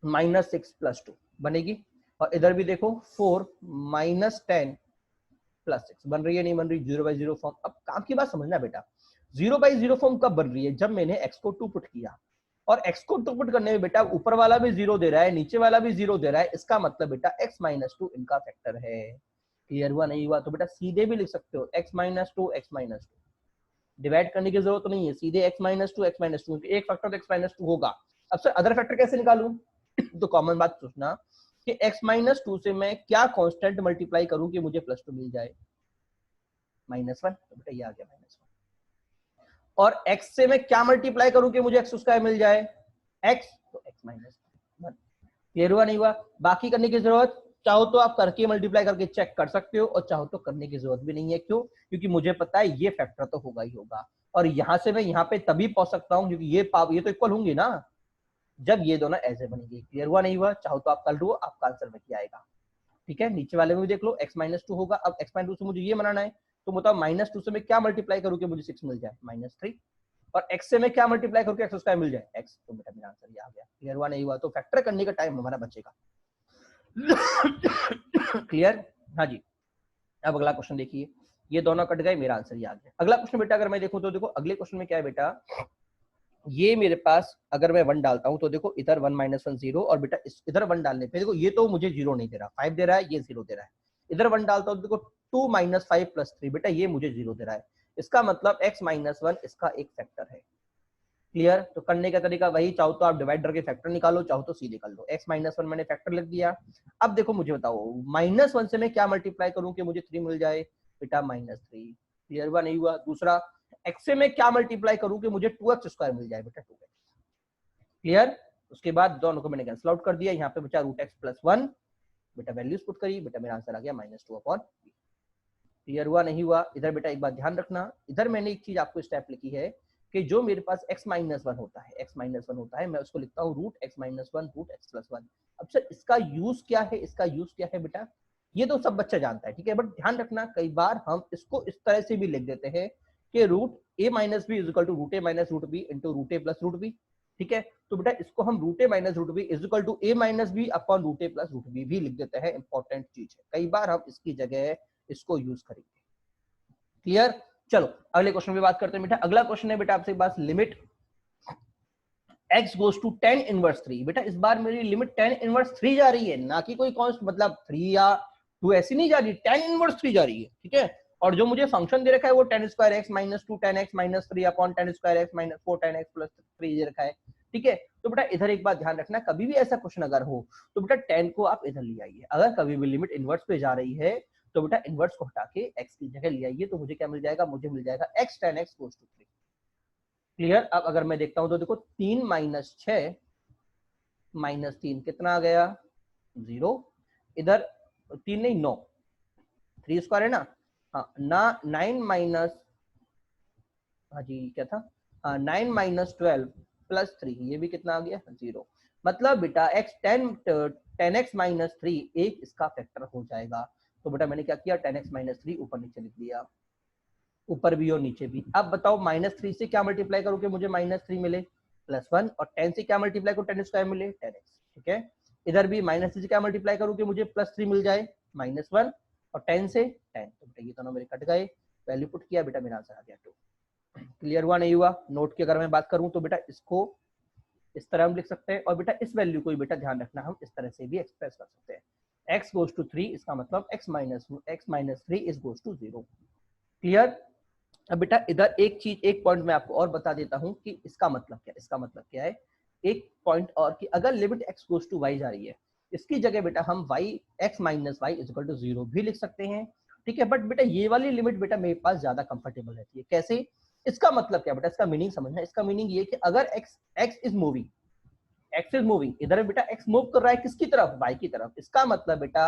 Speaker 1: माइनस 6 प्लस 2 बनेगी, और इधर भी देखो 4 माइनस 10 प्लस 6 बन रही है, नहीं बन रही, 0/0 फॉर्म। अब काम की बात समझना बेटा, 0/0 फॉर्म कब बन रही है, जब मैंने x को 2 पुट किया, और x को 2 पुट करने में बेटा ऊपर वाला भी 0 दे रहा है, नीचे वाला भी 0 दे रहा है, इसका मतलब बेटा x-2 इनका फैक्टर है। क्लियर हुआ नहीं हुआ? तो बेटा सीधे भी लिख सकते हो x-2 x-2, डिवाइड करने की जरूरत तो नहीं है, सीधे x-2 x-2, एक फैक्टर तो x-2 होगा। अब सर अदर फैक्टर कैसे निकालूं? तो कॉमन बात सोचना कि x-2 से मैं क्या कांस्टेंट मल्टीप्लाई करूं कि मुझे +2 मिल जाए, -1, तो बेटा ये आ गया -1। और x से मैं क्या मल्टीप्लाई करूं कि मुझे x² मिल जाए, x, तो x-1। क्लियर हुआ नहीं हुआ? बाकी करने की जरूरत, चाहो तो आप करके मल्टीप्लाई करके चेक कर सकते हो, और चाहो तो करने की जरूरत भी नहीं है। क्यों? क्योंकि मुझे पता है ये फैक्टर तो होगा ही होगा, और यहां से मैं यहाँ पे तभी पहुंच सकता हूँ क्योंकि ये तो इक्वल होंगे ना जब ये दोनों ऐसे बनेंगे। क्लियर हुआ नहीं हुआ? चाहो तो आप कर लो, आपका आंसर वही आएगा। ठीक है, नीचे वाले में भी देख लो, x-2 होगा। अब x-2 से मुझे ये बनाना है, तो बताओ -2 से मैं क्या मल्टीप्लाई करूँ कि मुझे 6 मिल जाए, -3, और x से मैं क्या मल्टीप्लाई करूँ कि x² मिल जाए, x, तो बेटा मेरा आंसर ये आ गया। क्लियर हुआ नहीं हुआ? तो फैक्टर करने का टाइम हमारा बचेगा। क्लियर? हाँ जी। अब अगला क्वेश्चन देखिए, ये दोनों कट गए, मेरा आंसर ये आ गया। अगला क्वेश्चन बेटा अगर मैं देखूं तो देखो अगले क्वेश्चन में क्या है बेटा, ये मेरे पास अगर मैं 1 डालता हूं तो देखो इधर 1 - 1 0, और बेटा इधर 1 डालने पे देखो ये तो मुझे 0 नहीं दे रहा, 5 दे रहा है, ये 0 दे रहा है। इधर 1 डालता हूं तो देखो 2 - 5 + 3, बेटा ये मुझे 0 दे रहा है। इसका मतलब x-1 इसका एक फैक्टर है। क्लियर? तो करने का तरीका वही, चाहो तो आप डिवाइडर के फैक्टर निकालो, चाहो तो सीधे कर लो। x-1 मैंने फैक्टर लिख दिया। अब देखो मुझे बताओ -1 से मैं क्या मल्टीप्लाई करूं कि मुझे 3 मिल जाए, बेटा -3। क्लियर हुआ नहीं हुआ? दूसरा, x से मैं क्या मल्टीप्लाई करूं कि मुझे 2x² मिल जाए, बेटा 2x। क्लियर? उसके बाद दोनों को मैंने कैंसिल आउट कर दिया, यहाँ पे बचा √x+1, बेटा वैल्यूज पुट करी, बेटा मेरा आंसर आ गया -2/3। क्लियर हुआ नहीं हुआ? इधर बेटा एक बात ध्यान रखना, इधर मैंने एक चीज आपको स्टेप लिखी है कि जो मेरे पास x-1 होता है, x-1 होता है, मैं उसको लिखता हूँ √x-1 √x+1। अब सर इसका यूज क्या है, इसका यूज क्या है बेटा, ये तो सब बच्चा जानता है, ठीक है, बट ध्यान रखना कई बार हम इसको इस तरह से भी लिख देते हैं कि √a - b = √a - √b × √a + √b। ठीक है, तो बेटा इसको हम √a - √b = a - b upon √a + √b भी लिख देते हैं। इंपॉर्टेंट चीज है, कई बार हम इसकी जगह इसको यूज करेंगे। क्लियर? चलो अगले क्वेश्चन पे बात करते हैं बेटा। अगला क्वेश्चन है बेटा आपसे पास, limit x goes to tan inverse 3। बेटा इस बार मेरी लिमिट tan इनवर्स 3 जा रही है, ना कि कोई कॉन्स्ट मतलब 3 या 2 ऐसी नहीं जा रही, tan इनवर्स 3 जा रही है। ठीक है, और जो मुझे फंक्शन दे रखा है वो tan² x - 2 tan x - 3 upon tan² x - 4 tan x + 3 दे रखा है। ठीक है, तो बेटा इधर एक बात ध्यान रखना, कभी भी ऐसा क्वेश्चन अगर हो तो बेटा tan को आप इधर ले आइए। अगर कभी भी लिमिट इनवर्स पे जा रही है तो बेटा इनवर्स को हटा के x की जगह ले आइए, तो मुझे क्या मिल जाएगा, मुझे मिल जाएगा x tan x goes to 3। Clear? अब अगर मैं देखता हूं तो देखो 3 - 6 -3 कितना आ गया, 0। इधर 3 नहीं 9, 3² है ना, हाँ ना 9 हाँ जी क्या था, हाँ 9 - 12 + 3, ये भी कितना आ गया, 0। मतलब बेटा tan x - 3 एक इसका फैक्टर हो जाएगा। तो बेटा मैंने क्या किया, tan x - 3 ऊपर नीचे लिख दिया, ऊपर भी और नीचे भी। अब बताओ -3 से क्या मल्टीप्लाई करूं कि मुझे -3 मिले, +1, और 10 से क्या मल्टीप्लाई करूं tan² मिले 10x। ठीक है, इधर भी -3 से क्या मल्टीप्लाई करूं कि मुझे +3 मिल जाए, -1, और 10 से 10, तो बेटा ये दोनों मेरे कट गए, वैल्यू पुट किया, बेटा मेरा आंसर आ गया 2। क्लियर हुआ नहीं हुआ? नोट की अगर मैं बात करूं तो बेटा इसको इस तरह हम लिख सकते हैं, और बेटा इस वैल्यू को बेटा ध्यान रखना हम इस तरह से भी एक्सप्रेस कर सकते हैं। x गोज टू 3, इसका मतलब x माइनस 3 इज गोज टू 0। क्लियर? अब बेटा इधर एक चीज, एक पॉइंट मैं आपको और बता देता हूं कि इसका मतलब क्या है। इसका मतलब क्या है, एक पॉइंट और, कि अगर limit x goes to y जा रही है, इसकी जगह बेटा हम x minus Y is equal to 0 भी लिख सकते हैं। ठीक है, बट बेटा ये वाली लिमिट बेटा मेरे पास ज्यादा कंफर्टेबल रहती है। कैसे? इसका मतलब क्या बेटा, इसका मीनिंग समझना। इसका मीनिंग ये कि अगर x इज मूविंग, इधर बेटा x मूव कर रहा है किसकी तरफ? y की तरफ। इसका मतलब बेटा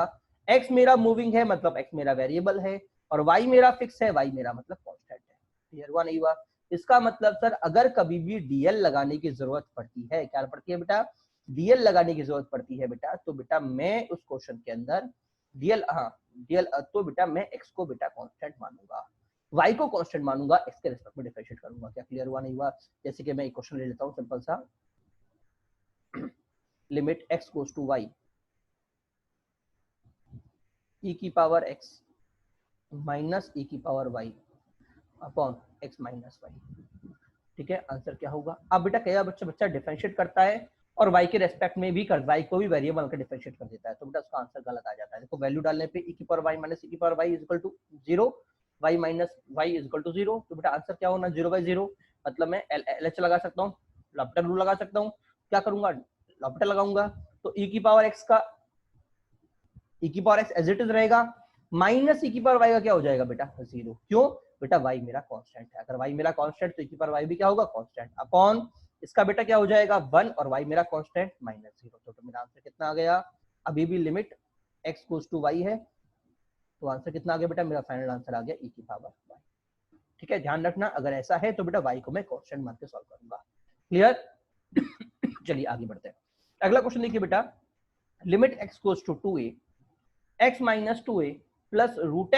Speaker 1: x मेरा मूविंग है, मतलब x मेरा वेरिएबल है, और y मेरा फिक्स है, y मेरा मतलब कांस्टेंट है। क्लियर हुआ नहीं हुआ? इसका मतलब सर अगर कभी भी डीएल लगाने की जरूरत पड़ती है, क्या पड़ती है बेटा? डीएल लगाने की जरूरत पड़ती है बेटा, तो बेटा मैं उस क्वेश्चन के अंदर डीएल तो बेटा मैं x को बेटा कांस्टेंट मानूंगा, y को कांस्टेंट मानूंगा, x के रिस्पेक्ट में डिफरेंशिएट करूंगा। क्या क्लियर हुआ नहीं हुआ? जैसे कि मैं एक क्वेश्चन ले लेता हूं सिंपल सा, limit x goes to y e की पावर x माइनस e की power y upon x minus y। ठीक है, आंसर क्या होगा? अब बेटा कई बच्चा डिफरेंशिएट करता है और y के रेस्पेक्ट में भी y को भी वेरिएबल का डिफरेंशिएट कर देता है, तो बेटा उसका आंसर गलत आ जाता है। देखो वैल्यू डालने पे e की पावर y माइनस e की power y is equal to 0, y minus y is equal to 0, तो बेटा आंसर क्या होना? 0/0। मतलब मैं LH लगा सकता हूँ, लॉपिटल रूल लगा सकता हूँ। क्या करूंगा? लॉपिटल लगाऊंगा, तो e की पावर x का e की power x as it is रहेगा, माइनस e की पावर y का क्या हो जाएगा बेटा? 0। क्यों? बेटा y मेरा कांस्टेंट है। अगर y मेरा कांस्टेंट तो e की पावर y भी क्या होगा? कांस्टेंट। अपॉन इसका बेटा क्या हो जाएगा? 1, और y मेरा कांस्टेंट -0। तो मेरा आंसर कितना आ गया? अभी भी limit x goes to y है, तो आंसर कितना आ गया बेटा? मेरा फाइनल आंसर आ गया e की पावर y। ठीक है, ध्यान रखना अगर ऐसा है तो बेटा y को मैं कांस्टेंट मान के सॉल्व करूंगा। क्लियर? चलिए आगे बढ़ते हैं। अगला क्वेश्चन देखिए बेटा, limit x goes to 2a x minus 2a plus root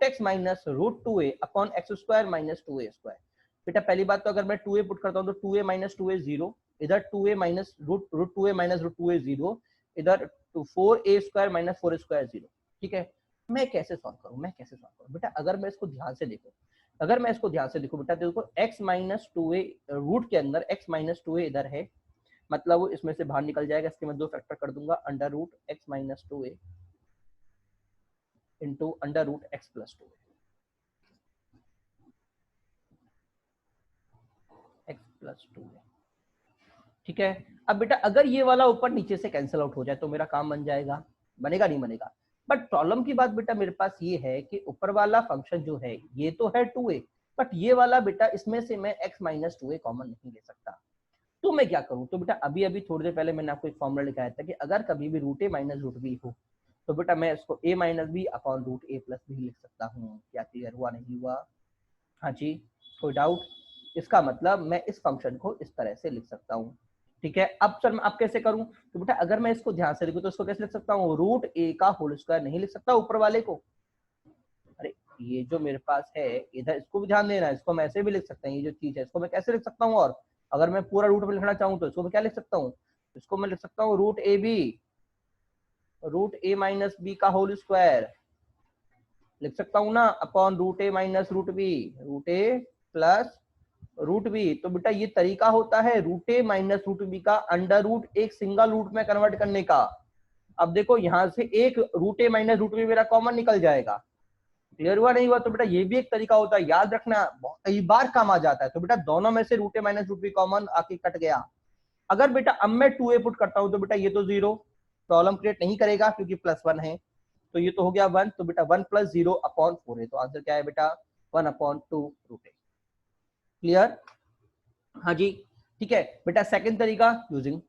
Speaker 1: x minus root 2a upon X square minus 2a square. बेटा पहली बात तो अगर मैं 2a पुट करता हूं तो 2a माइनस 2a 0, इधर 2a minus root 2a minus root 2a 0, इधर 4a स्क्वायर माइनस 4 स्क्वायर 0। ठीक है, मैं कैसे सॉल्व करूं? बेटा अगर मैं इसको ध्यान से देखूं बेटा, देखो x माइनस 2a रूट के अंदर x माइनस 2a इधर है, मतलब वो इसमें से बाहर निकल जाएगा, इसके मैं 2 फैक्टर कर दूंगा, under root x minus 2a into under root x plus 2 x plus 2। ठीक है, अब बेटा अगर ये वाला ऊपर नीचे से कैंसिल आउट हो जाए तो मेरा काम बन जाएगा, बनेगा नहीं बनेगा? बट प्रॉब्लम की बात बेटा मेरे पास ये है कि ऊपर वाला फंक्शन जो है ये तो है 2a, बट ये वाला बेटा इसमें से मैं x माइनस 2a कॉमन नहीं ले सकता, तो मैं क्या करूं? तो बेटा अभी अभी थोड़ी देर पहले मैंने आपको एक फॉर्मूला लिखाया था कि अगर कभी भी root a minus root b हो तो बेटा मैं इसको a minus B upon root a plus B लिख सकता हूँ। क्या क्लियर हुआ नहीं हुआ? हाँ जी, कोई डाउट? इसका मतलब मैं इस फंक्शन को इस तरह से लिख सकता हूँ। ठीक है, अब सर मैं अब कैसे करूं? तो बेटा अगर मैं इसको ध्यान से लिखूं तो इसको कैसे लिख सकता हूँ? रूट a का होल स्क्वायर नहीं लिख सकता ऊपर वाले को। अरे ये जो मेरे पास है इधर, इसको भी ध्यान देना है, इसको मैं ऐसे भी लिख सकता हूँ, ये जो चीज है इसको मैं कैसे लिख सकता हूँ? और अगर मैं पूरा रूट में लिखना चाहूँ तो इसको मैं क्या लिख सकता हूँ? इसको मैं लिख सकता हूँ रूट ए माइनस बी का होल स्क्वायर लिख सकता हूँ ना, अपॉन रूट ए माइनस रूट ए प्लस रूट बी। तो बेटा ये तरीका होता है रूट ए माइनस रूट बी का अंडर रूट एक सिंगल रूट में कन्वर्ट करने का। अब देखो यहां से एक रूट ए माइनस रूट बी मेरा कॉमन निकल जाएगा। क्लियर हुआ नहीं हुआ? तो बेटा ये भी एक तरीका होता है, याद रखना, कई बार काम आ जाता है। तो बेटा दोनों में से रूट ए माइनस रूट बी कॉमन आके कट गया। अगर बेटा अब मैं 2a पुट करता हूं तो बेटा ये तो 0 प्रॉब्लम क्रिएट नहीं करेगा क्योंकि +1 है, तो ये तो हो गया 1, तो बेटा 1 + 0 अपॉन 4 है, तो आंसर क्या है बेटा? 1/2 रूट ए। क्लियर? हाँ जी, ठीक है बेटा। सेकंड तरीका यूजिंग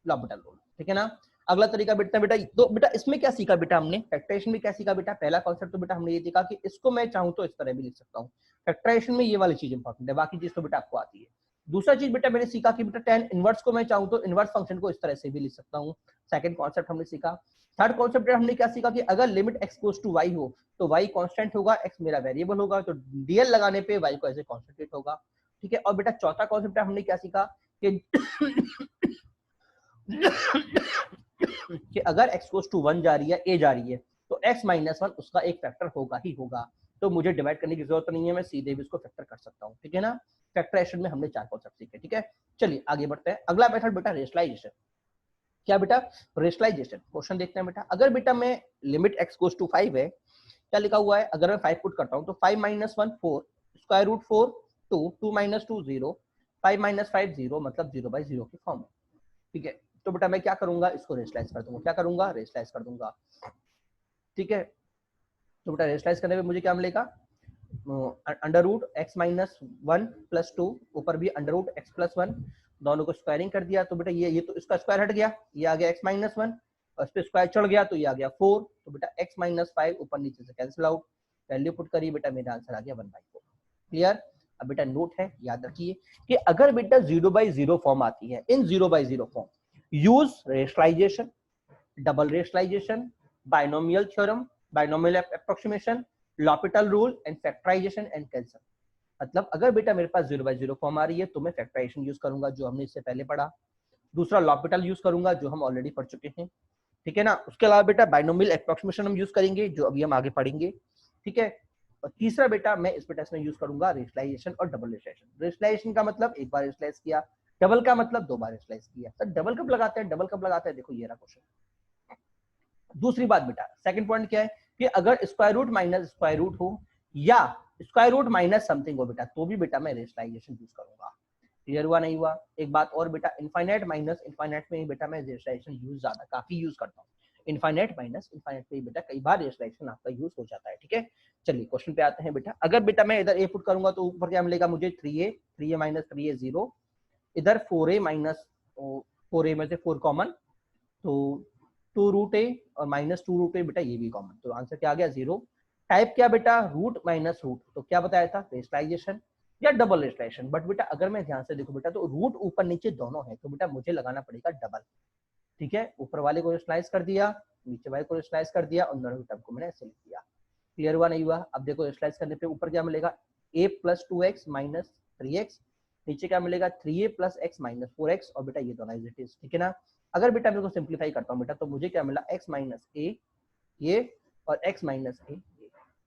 Speaker 1: लॉपिटल रूल, ठीक है ना। अगला तरीका बेटा तो बेटा इसमें क्या सीखा बेटा हमने? फैक्टराइजेशन में क्या सीखा बेटा? पहला कॉन्सेप्ट तो बेटा हमने ये देखा कि इसको मैं चाहूं तो इस तरह भी लिख सकता हूँ। फैक्टराइजेशन में ये वाली चीज इंपॉर्टेंट है, बाकी चीज तो बेटा आपको आती है। दूसरा चीज बेटा मैंने सीखा कि बेटा tan इनवर्स को मैं चाहूं तो इनवर्स फंक्शन को इस तरह से भी लिख सकता हूँ। सेकंड कॉन्सेप्ट हमने सीखा। थर्ड कॉन्सेप्ट हमने क्या सीखा कि अगर limit x goes to y हो तो y कांस्टेंट होगा, x मेरा वेरिएबल होगा, तो डीएल लगाने पे y को ऐसे कांस्टेंट होगा। ठीक है, और बेटा चौथा कॉन्सेप्ट हमने क्या सीखा कि कि अगर x गोज टू 1 जा रही है, a जा रही है, तो x माइनस 1 उसका एक फैक्टर होगा ही होगा। तो मुझे डिवाइड करने की जरूरत नहीं है, मैं सीधे भी इसको फैक्टर कर सकता हूँ, ठीक है ना। फैक्टराइजेशन में हमने 4 कॉन्सेप्ट सीखे, ठीक है। चलिए आगे बढ़ते हैं। अगला मेथड बेटा रेशनलाइजेशन। क्या बेटा, रेशनलाइजेशन। क्वेश्चन देखते हैं बेटा। अगर बेटा मैं लिमिट x गोज टू 5 है, क्या लिखा हुआ है, अगर मैं 5 पुट करता हूँ तो 5 minus 1 4, square root 4 2, 2 minus 2 0, 5 minus 5 0, मतलब 0/0 की फॉर्म है, ठीक है। तो बेटा मैं क्या करूंगा, इसको रेशनलाइज कर दूंगा। क्या करूंगा, रेशनलाइज कर दूंगा, ठीक है। तो बेटा रेशनलाइज करने पे मुझे क्या मिलेगा, under root x minus 1 plus 2, ऊपर भी अंडर रूट एक्स प्लस 1, दोनों को स्क्वायरिंग कर दिया। तो बेटा ये तो इसका स्क्वायर हट गया, ये आ गया एक्स माइनस 1, और इस पे स्क्वायर चढ़ गया तो ये आ गया 4। तो बेटा एक्स माइनस 5 ऊपर नीचे से कैंसिल आउट, वैल्यू पुट करी बेटा, मेरा आंसर आ गया 1/4। क्लियर। अब बेटा नोट है, याद रखिए कि अगर बेटा 0/0 फॉर्म आती है, in 0/0 form use rationalisation, double rationalisation, binomial theorem, binomial approximation, l'Hopital rule and factorisation and cancel. मतलब अगर बेटा मेरे पास 0/0 फॉर्म आ रही है तो मैं फैक्टराइजेशन यूज करूंगा, जो हमने इससे पहले पढ़ा। दूसरा l'Hopital यूज करूंगा, जो हम ऑलरेडी पढ़ चुके हैं, ठीक है ना। उसके अलावा बेटा बाइनोमियल अप्रोक्सीमेशन हम यूज करेंगे, जो अभी हम आगे पढ़ेंगे, ठीक है। और तीसरा बेटा मैं इस टेस्ट में यूज करूंगा रेशनलाइजेशन और डबल रेशनलाइजेशन। रेशनलाइजेशन का मतलब एक बार रेशनलाइज किया, डबल का मतलब 2 बार रेशनलाइज किया। सर डबल कब लगाते हैं, डबल कब लगाते हैं, देखो ये रहा क्वेश्चन। दूसरी बात बेटा, सेकंड पॉइंट क्या है कि अगर square root minus square root हो या स्क्वायर रूट माइनस समथिंग हो बेटा, तो भी बेटा मैं रेशनलाइजेशन यूज करूंगा। क्लियर हुआ नहीं हुआ। एक बात और बेटा, इनफाइनाइट माइनस इनफाइनाइट में ही बेटा मैं रेशनलाइजेशन यूज ज्यादा काफी यूज करता हूँ। इनफाइनाइट माइनस इनफाइनाइट में बेटा कई बार रेशनलाइजेशन आपका यूज हो जाता है, ठीक है। चलिए क्वेश्चन पे आते हैं बेटा। अगर बेटा मैं इधर ए पुट करूंगा तो ऊपर क्या मिलेगा मुझे, 3a माइनस 3a 0, इधर 4a माइनस 4a में से 4 कॉमन, तो 2 रूट ए और माइनस 2 रूट ए बेटा ये भी कॉमन, तो आंसर क्या आ गया 0। टाइप क्या बेटा, रूट माइनस रूट, तो क्या बताया था, रेशनलाइजेशन या डबल रेशनलाइजेशन। बट बेटा अगर मैं ध्यान से देखूं बेटा, तो रूट ऊपर नीचे दोनों है, तो बेटा मुझे लगाना पड़ेगा डबल, ठीक है। ऊपर वाले को रेशनलाइज कर दिया, नीचे वाले को रेशनलाइज कर दिया, और दोनों टर्म को मैंने ऐसे लिख दिया। क्लियर हुआ नहीं हुआ। अब देखो रेशनलाइज करने पे ऊपर क्या मिलेगा, a plus 2x minus 3x, नीचे क्या मिलेगा 3a plus x minus 4x, और बेटा ये दोनों एज इट इज, ठीक है ना। अगर बेटा मेरे को सिंप्लीफाई करता हूँ बेटा, तो मुझे क्या मिला, x माइनस a ये और x माइनस a।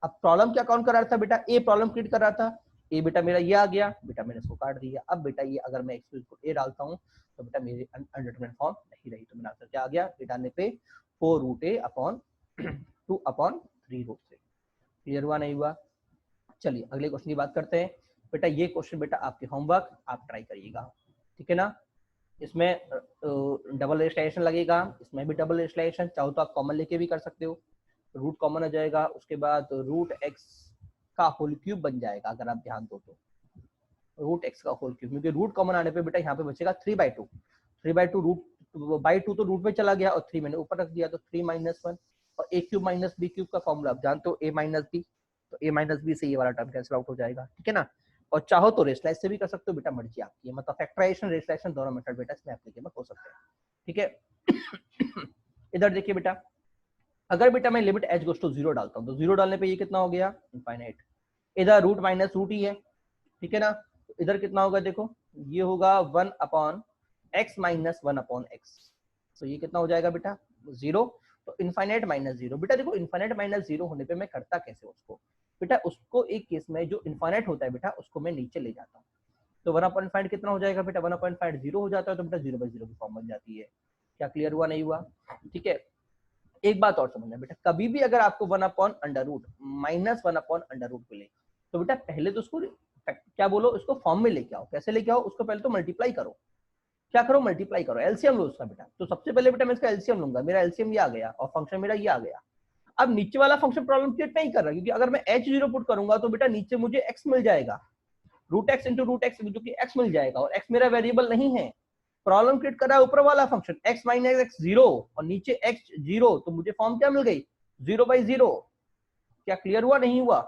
Speaker 1: अब प्रॉब्लम क्या कौन कर रहा था बेटा, a प्रॉब्लम क्रिएट कर रहा था, a बेटा मेरा ये आ गया, बेटा मैंने इसको काट दिया। अब बेटा ये अगर मैं x को a डालता हूँ तो बेटा मेरी अनडिटरमिनेट फॉर्म नहीं रही, तो मेरा आंसर क्या आ गया, a डालने पे 4 root a upon 2 upon 3 root 3। Clear हुआ नहीं हुआ। चलिए अगले क्वेश्चन की बात करते हैं बेटा। ये क्वेश्चन बेटा आपके होमवर्क, आप ट्राई करिएगा, ठीक है ना। इसमें डबल रेशनलाइजेशन लगेगा, इसमें भी डबल रेशनलाइजेशन, चाहो तो आप कॉमन लेके भी कर सकते हो, रूट कॉमन आ जाएगा, उसके बाद रूट एक्स का होल क्यूब बन जाएगा। अगर आप ध्यान दो तो रूट एक्स का होल क्यूब, क्योंकि रूट कॉमन आने पे बेटा यहाँ पे बचेगा 3/2, 3/2 रूट बाई 2 तो रूट में चला गया, और 3 मैंने ऊपर रख दिया, तो 3 माइनस 1, और a cube minus b cube का फॉर्मूला आप जानते हो, a माइनस b, तो a माइनस बी से ये वाला टर्म कैंसिल आउट हो जाएगा, ठीक है ना। और चाहो तो रेशनलाइज से भी कर सकते हो बेटा, मर्जी आपकी है, मतलब फैक्टराइजेशन रेशनलाइजेशन दोनों मेथड बेटा इसमें एप्लीकेबल हो सकते हैं, ठीक है। इधर देखिए बेटा, अगर बेटा मैं लिमिट h गोस टू 0 डालता हूँ, तो 0 डालने पे ये कितना हो गया, इनफाइनाइट। इधर रूट माइनस रूट ही है, ठीक है ना। इधर कितना होगा देखो, ये होगा 1 upon x minus 1 upon x, तो ये कितना हो जाएगा बेटा 0। तो इनफाइनाइट माइनस 0, बेटा देखो इनफाइनाइट माइनस 0 होने पे मैं करता कैसे उसको बेटा, उसको एक केस में जो इनफाइनाइट होता है बेटा, उसको मैं नीचे ले जाता हूँ, तो 1/5 कितना हो जाएगा बेटा, 1/5 0 हो जाता है, तो बेटा 0/0 की फॉर्म बन जाती है। क्या क्लियर हुआ नहीं हुआ, ठीक है। एक बात और समझना बेटा, कभी भी अगर आपको 1 upon under root minus 1 upon under root मिले, तो बेटा पहले तो उसको क्या बोलो, उसको फॉर्म में लेके आओ। कैसे लेके आओ, उसको पहले तो मल्टीप्लाई करो। क्या करो, मल्टीप्लाई करो, एलसीएम लो उसका बेटा। तो सबसे पहले बेटा मैं इसका एलसीएम लूंगा, मेरा एलसीएम ये आ गया, और फंक्शन मेरा ये आ गया। अब नीचे वाला फंक्शन प्रॉब्लम क्रिएट नहीं कर रहा, क्योंकि अगर मैं h0 पुट करूंगा तो बेटा नीचे मुझे x मिल जाएगा, root x into root x, जो कि x मिल जाएगा, और x मेरा वेरिएबल नहीं है। प्रॉब्लम क्रिएट कर रहा है ऊपर वाला फंक्शन x माइनस एक्स 0 और नीचे x 0, तो मुझे फॉर्म क्या मिल गई, 0/0। क्या क्लियर हुआ नहीं हुआ।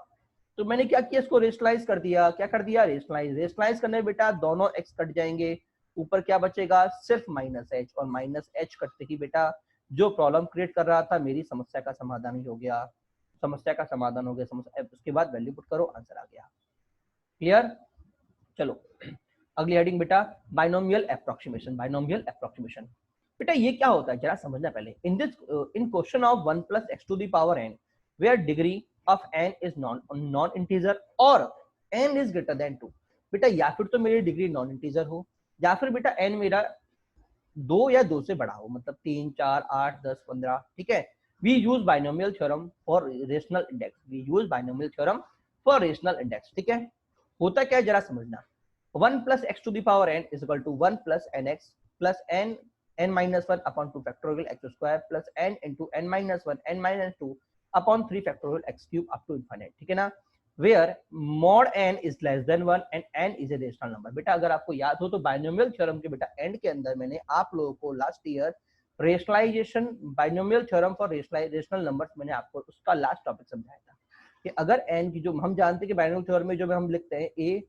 Speaker 1: तो मैंने क्या किया, इसको रेशनलाइज कर दिया। क्या कर दिया, रेशनलाइज। रेशनलाइज करने बेटा दोनों x कट जाएंगे, ऊपर क्या बचेगा, सिर्फ माइनस h, और माइनस h कटते ही बेटा जो प्रॉब्लम क्रिएट कर रहा था मेरी समस्या का समाधान ही हो गया, समस्या का समाधान हो गया। समस्या उसके बाद वैल्यू पुट करो, आंसर आ गया। क्लियर। चलो अगली हेडिंग बेटा, बाइनोमियल एप्रोक्सीमेशन। बाइनोमियल एप्रोक्सीमेशन बेटा ये क्या होता है जरा समझना पहले। In this in question of 1 + x⁴ where degree of n is non integer और n इज ग्रेटर देन 2। बेटा या फिर तो मेरी डिग्री नॉन इंटीजर हो या फिर बेटा n मेरा 2 या 2 से बड़ा हो, मतलब 3, 4, 8, 10, 15। ठीक है, we use binomial theorem for rational index, we use binomial theorem for rational index. ठीक है, होता क्या है जरा समझना, 1 plus x to the power n is equal to 1 plus n x plus n n minus 1 upon 2 factorial x square plus n into n minus 1 n minus 2 upon 3 factorial x cube up to infinite. ठीक है ना, where mod n is less than 1 and n is a rational number. बेटा अगर आपको याद हो तो binomial theorem के बेटा एंड के अंदर मैंने आप लोगों को last year rationalisation binomial theorem for rational numbers मैंने आपको उसका लास्ट टॉपिक समझाया था कि अगर n की जो हम जानते हैं कि बाइनोमियल थ्योरम में जो हम लिखते हैं a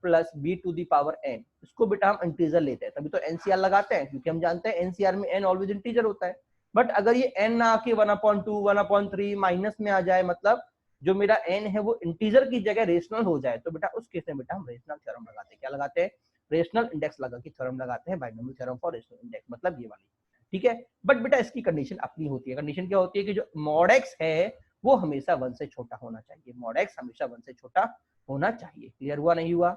Speaker 1: plus b to the power n, इसको बेटा हम इंटीजर लेते हैं, तभी तो एनसीआर लगाते हैं, क्योंकि हम जानते हैं एनसीआर में n ऑलवेज इंटीजर होता है। बट अगर ये n ना आके 1/2 1/3 माइनस में आ जाए, मतलब जो मेरा n है वो इंटीजर की जगह रेशनल हो जाए, तो बेटा उस केस में बेटा हम रेशनल थ्योरम लगाते हैं। क्या लगाते हैं? रेशनल इंडेक्स लगा के थ्योरम लगाते हैं, binomial theorem for rational index, मतलब ये वाली। ठीक है, बट बेटा इसकी कंडीशन अपनी होती है। कंडीशन क्या होती है कि जो मॉड एक्स है वो हमेशा 1 से छोटा होना चाहिए, मॉड एक्स हमेशा 1 से छोटा होना चाहिए। क्लियर हुआ नहीं हुआ?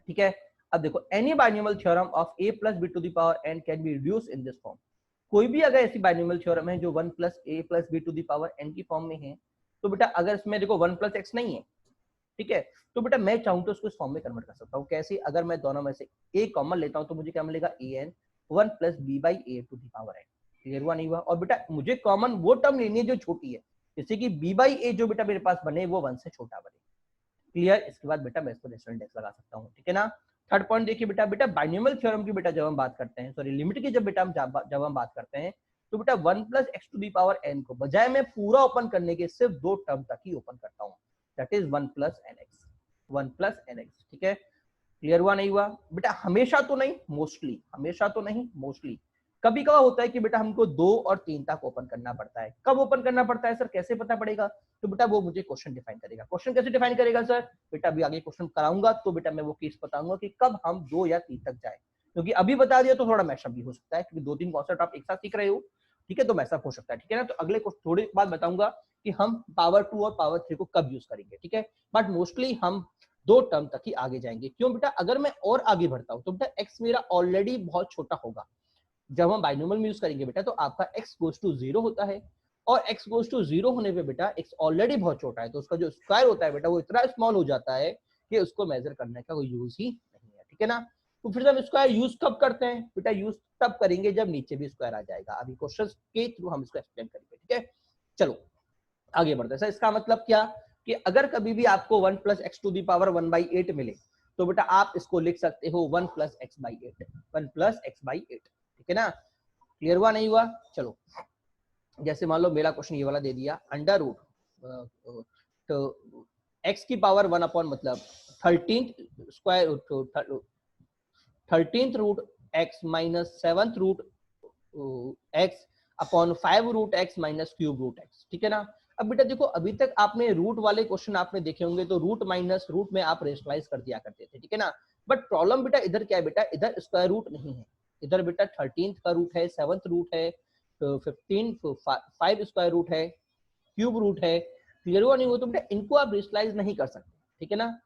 Speaker 1: ठीक है, अब देखो any binomial theorem of a plus b to the power n can be reduce in this form. कोई भी अगर ऐसी बाइनोमियल थ्योरम है जो 1 plus a plus b to the power n की फॉर्म में है, तो बेटा अगर इसमें देखो 1 प्लस x नहीं है, ठीक है, तो बेटा मैं चाहूं तो उसको इस फॉर्म में कन्वर्ट कर सकता हूँ। कैसे? अगर मैं दोनों में से a कॉमन लेता हूं तो मुझे क्या मिलेगा? an 1 plus b by a to the power n। Clear हुआ नहीं हुआ? और बेटा मुझे कॉमन वो टर्म लेनी है जो छोटी है, जैसे कि b बाई a जो बेटा मेरे पास बने वो 1 से छोटा बने। क्लियर? इसके बाद बेटा मैं इसको रेशनल इंडेक्स लगा सकता हूँ। ठीक है ना। थर्ड पॉइंट देखिए बेटा, बेटा बाइनोमियल थ्योरम की बेटा जब हम बात करते हैं, सॉरी लिमिट की जब बेटा हम जब हम बात करते हैं, तो बेटा 1 plus x to the power n को बजाय मैं पूरा ओपन करने के सिर्फ 2 टर्म तक ही ओपन करता हूँ, that is 1 plus n x, 1 plus n x. ठीक है, क्लियर हुआ नहीं हुआ? बेटा हमेशा तो नहीं, मोस्टली, हमेशा तो नहीं, मोस्टली कभी कभी होता है कि बेटा हमको 2 और 3 तक ओपन करना पड़ता है। कब ओपन करना पड़ता है सर, कैसे पता पड़ेगा? तो बेटा वो मुझे क्वेश्चन डिफाइन करेगा। क्वेश्चन कैसे डिफाइन करेगा सर? बेटा अभी आगे क्वेश्चन कराऊंगा तो बेटा मैं वो केस बताऊंगा कि कब हम 2 या 3 तक जाए, क्योंकि अभी बता दिया तो थोड़ा मैशअप भी हो सकता है, क्योंकि 2-3 कॉन्सेप्ट आप एक साथ सीख रहे हो। ठीक है, तो मैशअप हो सकता है। ठीक है ना, तो अगले थोड़ी बाद बताऊंगा कि हम पावर 2 और पावर 3 को कब यूज करेंगे। ठीक है, बट मोस्टली हम 2 टर्म तक ही आगे जाएंगे। क्यों बेटा? अगर मैं और आगे बढ़ता हूं तो बेटा x मेरा ऑलरेडी बहुत छोटा होगा। जब हम बाइनोमियल में यूज करेंगे बेटा तो आपका x गोज टू 0 होता है, और x गोज टू 0 होने पे बेटा x ऑलरेडी बहुत छोटा है, तो उसका जो स्क्वायर होता है बेटा वो इतना स्मॉल हो जाता है कि उसको मेजर करने का कोई यूज ही नहीं है। ठीक है ना, तो फिर हम स्क्वायर यूज कब करते हैं बेटा? यूज तब करेंगे जब नीचे भी स्क्वायर आ जाएगा। अभी क्वेश्चन के थ्रू हम इसको एक्सप्लेन करेंगे। ठीक है, चलो आगे बढ़ते हैं। सर इसका मतलब क्या कि अगर कभी भी आपको 1 plus x to the power 1/8 मिले तो बेटा आप इसको लिख सकते हो 1 plus x by 8, 1 plus x by 8। ठीक है ना, क्लियर हुआ नहीं हुआ? चलो, जैसे मान लो मेरा क्वेश्चन ये वाला दे दिया, अंडर रूट तो एक्स की पावर 1 अपॉन मतलब 13th square 13th root x minus 7th root x upon 5 root x minus cube root x. ठीक है ना। अब बेटा देखो, अभी तक आपने रूट वाले क्वेश्चन आपने देखे होंगे तो रूट माइनस रूट में आप रेशनलाइज कर दिया करते थे। ठीक है ना, बट प्रॉब्लम बेटा इधर क्या है बेटा? इधर स्क्वायर रूट नहीं है, इधर बेटा 13th का रूट है, 7th रूट है, 15 5 स्क्वायर रूट है, क्यूब रूट है। क्लियर हुआ नहीं हुआ? तो बेटा इनको आप रेशनलाइज नहीं कर सकते। ठीक है ना,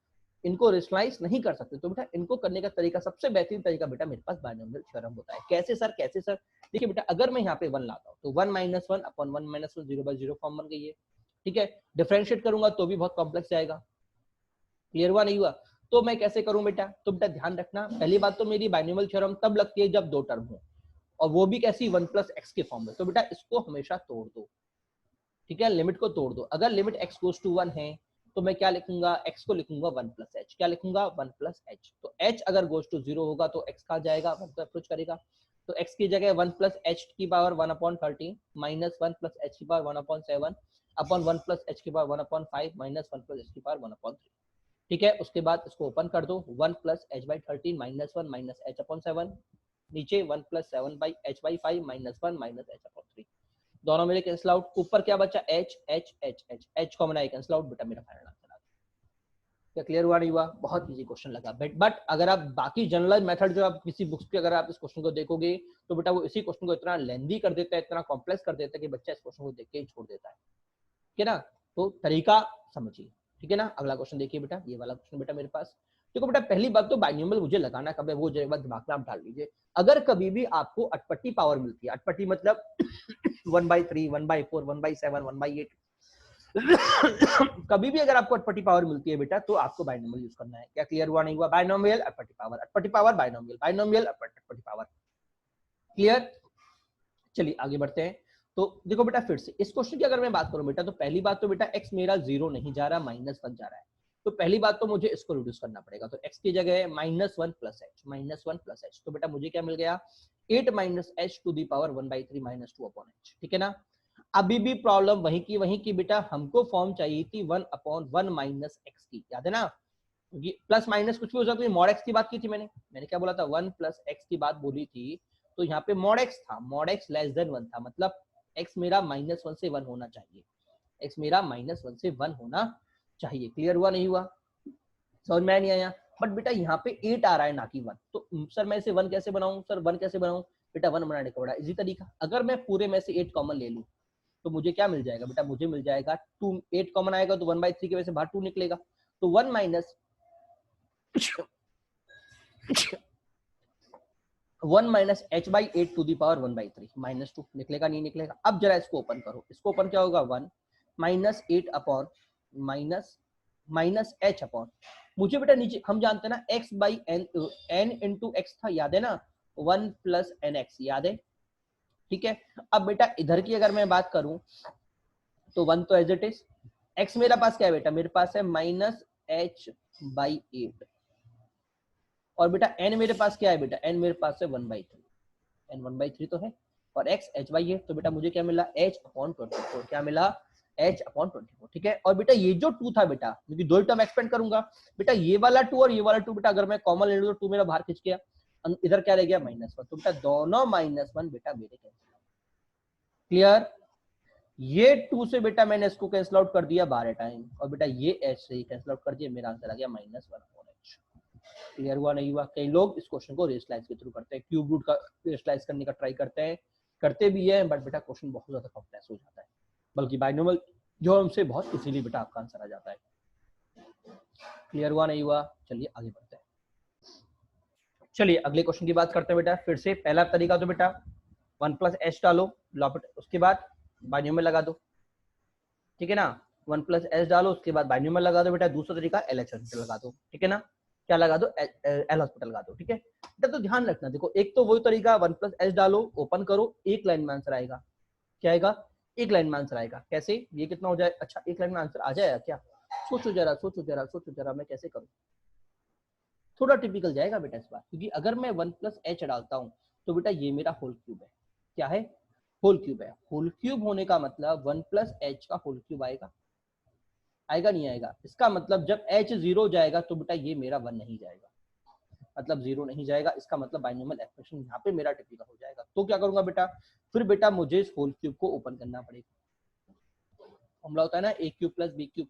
Speaker 1: इनको रेशनलाइज नहीं कर सकते, तो बेटा इनको करने का तरीका, सबसे बेहतरीन तरीका बेटा मेरे पास बाइनोमियल थ्योरम होता है। कैसे सर? कैसे सर? देखिए बेटा, अगर मैं यहाँ पे 1 लाता हूँ तो 1 माइनस 1 अपॉन 1 माइनस 1 0/0 फॉर्म बन गई है। ठीक है, डिफरेंशिएट करूंगा तो भी बहुत कॉम्प्लेक्स जाएगा। क्लियर हुआ नहीं हुआ? तो मैं कैसे करूं बेटा? तो बेटा ध्यान रखना, पहली बात तो मेरी बाइनोमियल थ्योरम तब लगती है जब 2 टर्म हो, और वो भी कैसी? 1 प्लस एक्स के फॉर्म में। तो बेटा इसको हमेशा तोड़ दो। ठीक है, लिमिट को तोड़ दो। अगर लिमिट x गोज टू 1 है तो मैं क्या लिखूंगा? x को लिखूंगा 1 प्लस एच। क्या लिखूंगा? 1 प्लस एच। तो h अगर गोज टू 0 होगा तो x कहाँ जाएगा? 1 को अप्रोच करेगा, तो x की जगह 1 प्लस एच की पावर 1/13 माइनस 1 प्लस एच की पावर 1/7 अपॉन 1 प्लस एच की पावर 1/5 माइनस 1 प्लस एच की पावर 1/3। ठीक है, उसके बाद इसको ओपन कर दो, 1 plus H by 13 minus 1 minus H upon 7, नीचे 1 plus 7 by H by 5 minus 1 minus H upon 3। दोनों मेरे कैंसिल आउट, ऊपर क्या बचा? h h h h h common आई कैंसिल आउट, बेटा मेरा फाइनल आंसर आ गया। क्या क्लियर हुआ नहीं हुआ? बहुत इजी क्वेश्चन लगा बट अगर आप बाकी जनरल मेथड जो आप किसी बुक्स पे अगर आप इस क्वेश्चन को देखोगे तो बेटा वो इसी क्वेश्चन को इतना लेंदी कर देता है, इतना कॉम्प्लेक्स कर देता है कि बच्चा इस क्वेश्चन को देख के ही छोड़ देता है। ठीक है ना, तो तरीका समझिए, ठीक है ना। अगला क्वेश्चन देखिए बेटा, ये वाला क्वेश्चन बेटा मेरे पास। देखो बेटा पहली बात तो बाइनोमियल मुझे लगाना कब है वो जरा दिमाग में आप डाल लीजिए। अगर कभी भी आपको अटपटी पावर मिलती है, अटपटी मतलब 1/3, 1/4, 1/7, 1/8, कभी भी अगर आपको अटपटी पावर मिलती है बेटा तो आपको बाइनोमियल यूज करना है। क्या क्लियर हुआ नहीं हुआ? बाइनोमियल अटपटी पावर, अटपटी पावर बाइनोमियल, बाइनोमियल अटपटी पावर। क्लियर? चलिए आगे बढ़ते हैं। तो देखो बेटा फिर से इस क्वेश्चन की अगर मैं बात करूं बेटा, तो पहली बात तो बेटा x मेरा 0 नहीं जा रहा, -1 जा रहा है। तो पहली बात तो मुझे इसको रिड्यूस करना पड़ेगा। तो x की जगह है -1 + h, -1 + h। तो बेटा मुझे क्या मिल गया? 8 - h to the power 1/3 - 2/h, ठीक है ना। अभी भी प्रॉब्लम वहीं की बेटा, हमको फॉर्म चाहिए थी 1/1 - x की, याद है ना। क्योंकि प्लस माइनस कुछ भी हो सकता है। मॉड x की बात की थी मैंने क्या बोला था? 1 + x की बात बोली थी। तो यहाँ पे मॉड x था, मॉड x <1 था, मतलब x मेरा -1 से 1 होना चाहिए, x मेरा -1 से 1 होना चाहिए। क्लियर हुआ नहीं हुआ? समझ में नहीं आया? बट बेटा यहाँ पे 8 आ रहा है ना कि 1। तो सर मैं इसे 1 कैसे बनाऊं? सर 1 कैसे बनाऊं? बेटा 1 बनाने का बड़ा इजी तरीका, अगर मैं पूरे में से 8 कॉमन ले लूं तो मुझे क्या मिल जाएगा बेटा? मुझे मिल जाएगा 2। 8 कॉमन आएगा तो 1/3 की वजह से बाहर 2 निकलेगा। तो 1 minus 1 - h/8 to the power 1/3 -2 निकलेगा नहीं निकलेगा? अब जरा इसको ओपन करो, इसको ओपन क्या होगा? 1 - 8 अपॉन माइनस h अपॉन, मुझे बेटा नीचे हम जानते हैं ना x/n, n इंटू x था, याद है ना। 1 + nx, याद है, ठीक है। अब बेटा इधर की अगर मैं बात करूं तो 1 तो एज इट इज, x मेरा पास क्या है बेटा? मेरे पास है -h/8, और बेटा n मेरे पास क्या है बेटा? n मेरे पास है 1/3, n 1/3 तो है, और x h/8। तो बेटा मुझे क्या मिला? h/24। क्या मिला? h/24, ठीक है। और बेटा ये जो 2 था बेटा, क्योंकि दो ही टर्म एक्सपेंड करूंगा बेटा, ये वाला 2 और ये वाला 2 बेटा अगर मैं कॉमन ले लूं तो 2 मेरा बाहर खिंच गया, इधर क्या रह गया? -1। तो बेटा दोनों -1 बेटा मेरे कैंसिल। क्लियर? ये 2 से बेटा मैंने इसको कैंसिल आउट कर दिया 12 टाइम, और बेटा ये h से ही कैंसिल आउट कर दिया, मेरा आंसर आ गया -1/h। क्लियर हुआ नहीं हुआ? कई लोग इस क्वेश्चन को रेशलाइज के थ्रू करते हैं, क्यूब रूट का रेशलाइज करने का ट्राई करते हैं, करते भी है, बट बेटा क्वेश्चन बहुत ज्यादा कॉम्प्लेक्स हो जाता है। बल्कि बाइनोमियल जो हमसे बहुत इजीली बेटा आपका आंसर आ जाता है। क्लियर हुआ नहीं हुआ? चलिए आगे बढ़ते हैं। चलिए अगले क्वेश्चन की बात करते हैं बेटा। फिर से पहला तरीका तो बेटा 1 + h डालो, उसके बाद बाइनोमियल लगा दो, ठीक है ना। 1 + h डालो, उसके बाद बाइनोमियल लगा दो बेटा। दूसरा तरीका LHS लगा दो, ठीक है ना। क्या लगा दो? एल हॉस्पिटल लगा दो, ठीक है बेटा। तो ध्यान रखना, देखो एक तो वही तरीका 1 + h डालो, ओपन करो, एक लाइन में आंसर आएगा। क्या आएगा? एक लाइन में आंसर आएगा। कैसे? ये कितना हो जाए? अच्छा एक लाइन में आंसर आ जाएगा क्या? सोचो जरा, सोचो जरा, सोचो जरा, मैं कैसे करूं? थोड़ा टिपिकल जाएगा बेटा इस बार, क्योंकि अगर मैं 1 + h डालता हूं तो बेटा ये मेरा होल क्यूब है। क्या है? होल क्यूब है। होल क्यूब होने का मतलब 1 + h का होल क्यूब आएगा, आएगा नहीं आएगा? इसका मतलब जब h 0 जाएगा तो बेटा ये मेरा 1 नहीं जाएगा, मतलब 0 नहीं जाएगा। इसका मतलब बाइनोमियल एक्सप्रेशन यहाँ पे मेरा टिपिकल हो जाएगा। तो क्या करूंगा बेटा? फिर बेटा मुझे इस होल क्यूब को ओपन करना पड़ेगा। फॉर्मूला होता है ना a³ + b³,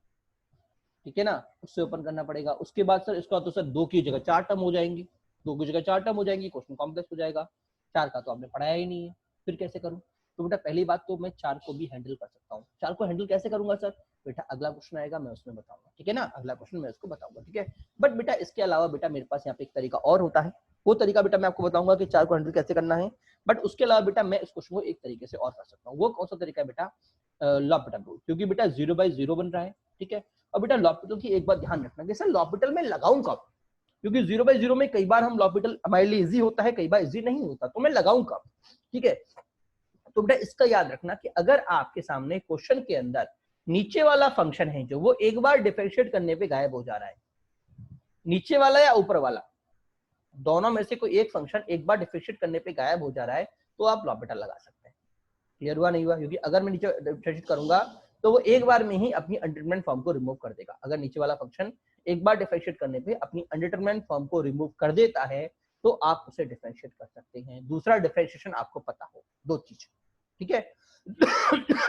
Speaker 1: ठीक है ना, उससे ओपन करना पड़ेगा। उसके बाद सर इसका तो सर 2 की जगह 4 टर्म हो जाएंगी, 2 की जगह 4 टर्म हो जाएंगी, क्वेश्चन कॉम्प्लेक्स हो जाएगा। 4 का तो आपने पढ़ाया ही नहीं है, फिर कैसे करूं? तो बेटा पहली बात तो मैं 4 को भी हैंडल कर सकता हूँ। 4 को हैंडल कैसे करूंगा सर? बेटा अगला क्वेश्चन आएगा, मैं उसमें बताऊंगा, ठीक है ना। अगला क्वेश्चन मैं उसको बताऊंगा, ठीक है। बट बेटा इसके अलावा बेटा मेरे पास यहाँ पे एक तरीका और होता है, वो तरीका बेटा मैं आपको बताऊंगा कि 4 को हैंडल कैसे करना है। बट उसके अलावा बेटा मैं इस क्वेश्चन को एक तरीके से और कर सकता हूँ। वो कौन सा तरीका है बेटा? लॉपिटल रूल, क्योंकि बेटा 0/0 बन रहा है, ठीक है। और बेटा लॉपिटल की एक बात ध्यान रखना कि सर लॉपिटल में लगाऊं कब, क्योंकि 0/0 में कई बार हम लॉपिटल हमारे लिए इजी होता है, कई बार इजी नहीं होता, तो मैं लगाऊं कब, ठीक है। तो बेटा इसका याद रखना कि अगर आपके सामने क्वेश्चन के अंदर नीचे वाला फंक्शन है जो वो एक बार डिफरेंशिएट करने पे गायब हो जा रहा है, नीचे वाला या ऊपर वाला, दोनों में से कोई एक फंक्शन एक बार डिफरेंशिएट करने पे गायब हो जा रहा है, तो आप लॉपिटल लगा सकते हैं। क्लियर हुआ नहीं हुआ? क्योंकि अगर मैं नीचे डिफरेंशिएट करूंगा तो वो एक बार में ही अपनी अनडिटरमिनेंट फॉर्म को रिमूव कर देगा। अगर नीचे वाला फंक्शन एक बार डिफरेंशिएट करने पे अपनी अनडिटरमिनेंट फॉर्म को रिमूव कर देता है तो आप उसे डिफरेंशिएट कर सकते हैं। दूसरा डिफरेंशिएशन आपको पता हो, दो चीज, ठीक है।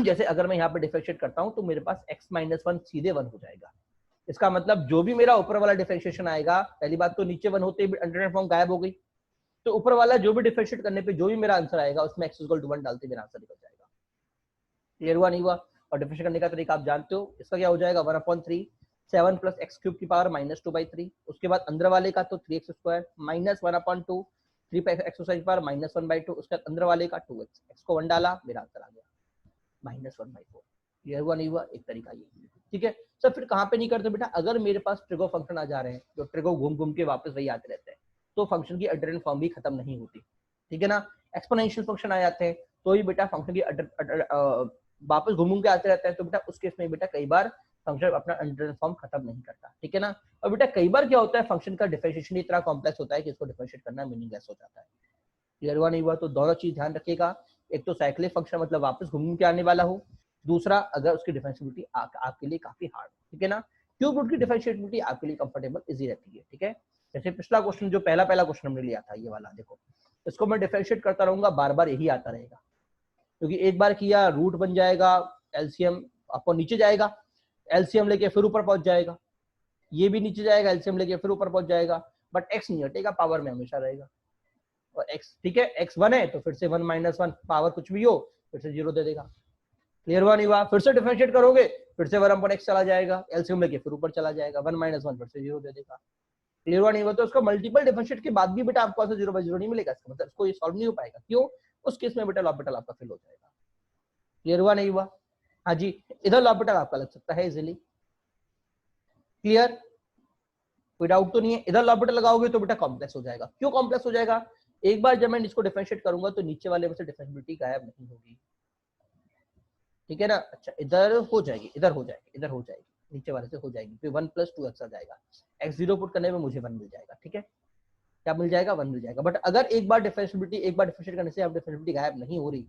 Speaker 1: जैसे अगर मैं यहाँ पे डिफरेंशिएट करता हूँ तो मेरे पास x - 1 सीधे 1 हो जाएगा। इसका मतलब जो भी मेरा ऊपर वाला डिफरेंशिएशन आएगा, पहली बात तो नीचे 1 होते ही अनडिटरमिनेंट फॉर्म गायब हो गई, तो ऊपर वाला जो भी डिफरेंशिएट करने पे जो भी मेरा आंसर आएगा उसमें x = 1 डालते मेरा आंसर निकल जाएगा। क्लियर हुआ नहीं हुआ? और डिफरेंशिएट करने का तरीका आप जानते हो, इसका क्या हो जाएगा 1/3 7 प्लस एक्स क्यूब की पावर -2/3, उसके बाद अंदर वाले का तो 3x² माइनस 1/2 3 पे एक्स की पावर -1/2, उसके बाद अंदर वाले का 2x, एक्स को 1 डाला, मेरा आंसर आ गया -1/4। क्लियर हुआ नहीं हुआ? एक तरीका ये, ठीक है सर। फिर कहाँ पे नहीं करते बेटा, अगर मेरे पास ट्रिगो फंक्शन आ जा रहे हैं, जो ट्रिगो घूम घूम के वापस वही आते रहते हैं, तो फंक्शन की अल्टरनेट फॉर्म भी खत्म नहीं होती, ठीक है ना। एक्सपोनेंशियल फंक्शन आ जाते हैं तो ही बेटा फंक्शन की वापस घूम घूम के आते रहते हैं, तो बेटा उस केस में बेटा कई बार फंक्शन अपना अल्टरनेट फॉर्म खत्म नहीं करता, ठीक है ना। और बेटा कई बार क्या होता है, फंक्शन का डिफरेंशिएशन इतना कॉम्प्लेक्स होता है कि इसको डिफरेंशिएट करना मीनिंगलेस हो जाता है। क्लियर हुआ नहीं हुआ? तो दोनों चीज ध्यान रखिएगा, एक तो साइक्लिक फंक्शन मतलब वापस घूम के आने वाला हो, दूसरा अगर उसकी डिफरेंशिएबिलिटी आपके लिए काफी हार्ड, ठीक है ना। क्यूब रूट की डिफरेंशिएबिलिटी आपके लिए कंफर्टेबल इजी रहती है, ठीक है। जैसे पिछला क्वेश्चन जो पहला क्वेश्चन हमने लिया था, ये वाला देखो, इसको मैं डिफरेंशिएट करता रहूंगा, बार बार यही आता रहेगा, क्योंकि एक बार किया रूट बन जाएगा, एलसीएम आपको नीचे जाएगा, एलसीएम लेके फिर ऊपर पहुंच जाएगा, ये भी नीचे जाएगा, एलसीएम लेके फिर ऊपर पहुंच जाएगा, बट एक्स नहीं हटेगा, पावर में हमेशा रहेगा। और x, ठीक है, x 1 है तो फिर से 1 - 1 पावर कुछ भी हो फिर से 0 दे देगा। क्लियर हुआ नहीं हुआ? फिर से डिफरेंशिएट करोगे, फिर से 1/x चला जाएगा, एलसीएम लेके फिर ऊपर चला जाएगा, 1 - 1 फिर से 0 दे देगा। क्लियर हुआ नहीं हुआ? तो उसका मल्टीपल डिफरेंशिएट के बाद भी बेटा आपको 0/0 नहीं मिलेगा, इसका मतलब इसको ये सॉल्व नहीं हो पाएगा। क्यों? उस केस में बेटा लॉपिटल आपका फेल हो जाएगा। क्लियर हुआ नहीं हुआ? हाँ जी, इधर लॉपिटल आपका लग सकता है इजीली। क्लियर? कोई डाउट तो नहीं है? इधर लॉपिटल लगाओगे तो बेटा कॉम्प्लेक्स हो जाएगा। क्यों कॉम्प्लेक्स हो जाएगा? एक बार जब मैं इसको डिफरेंशिएट करूंगा तो नीचे वाले में से डिफरेंशिएबिलिटी गायब नहीं होगी, ठीक है ना। अच्छा, इधर हो जाएगी, इधर हो जाएगी, इधर हो जाएगी, नीचे वाले से हो जाएगी, फिर 1 + 2x आ जाएगा, x0 पुट करने में मुझे 1 मिल जाएगा, ठीक है। क्या मिल जाएगा? 1 मिल जाएगा। बट अगर एक बार डिफरेंशिएट करने से आप डिफरेंशिएबिलिटी गायब नहीं हो रही,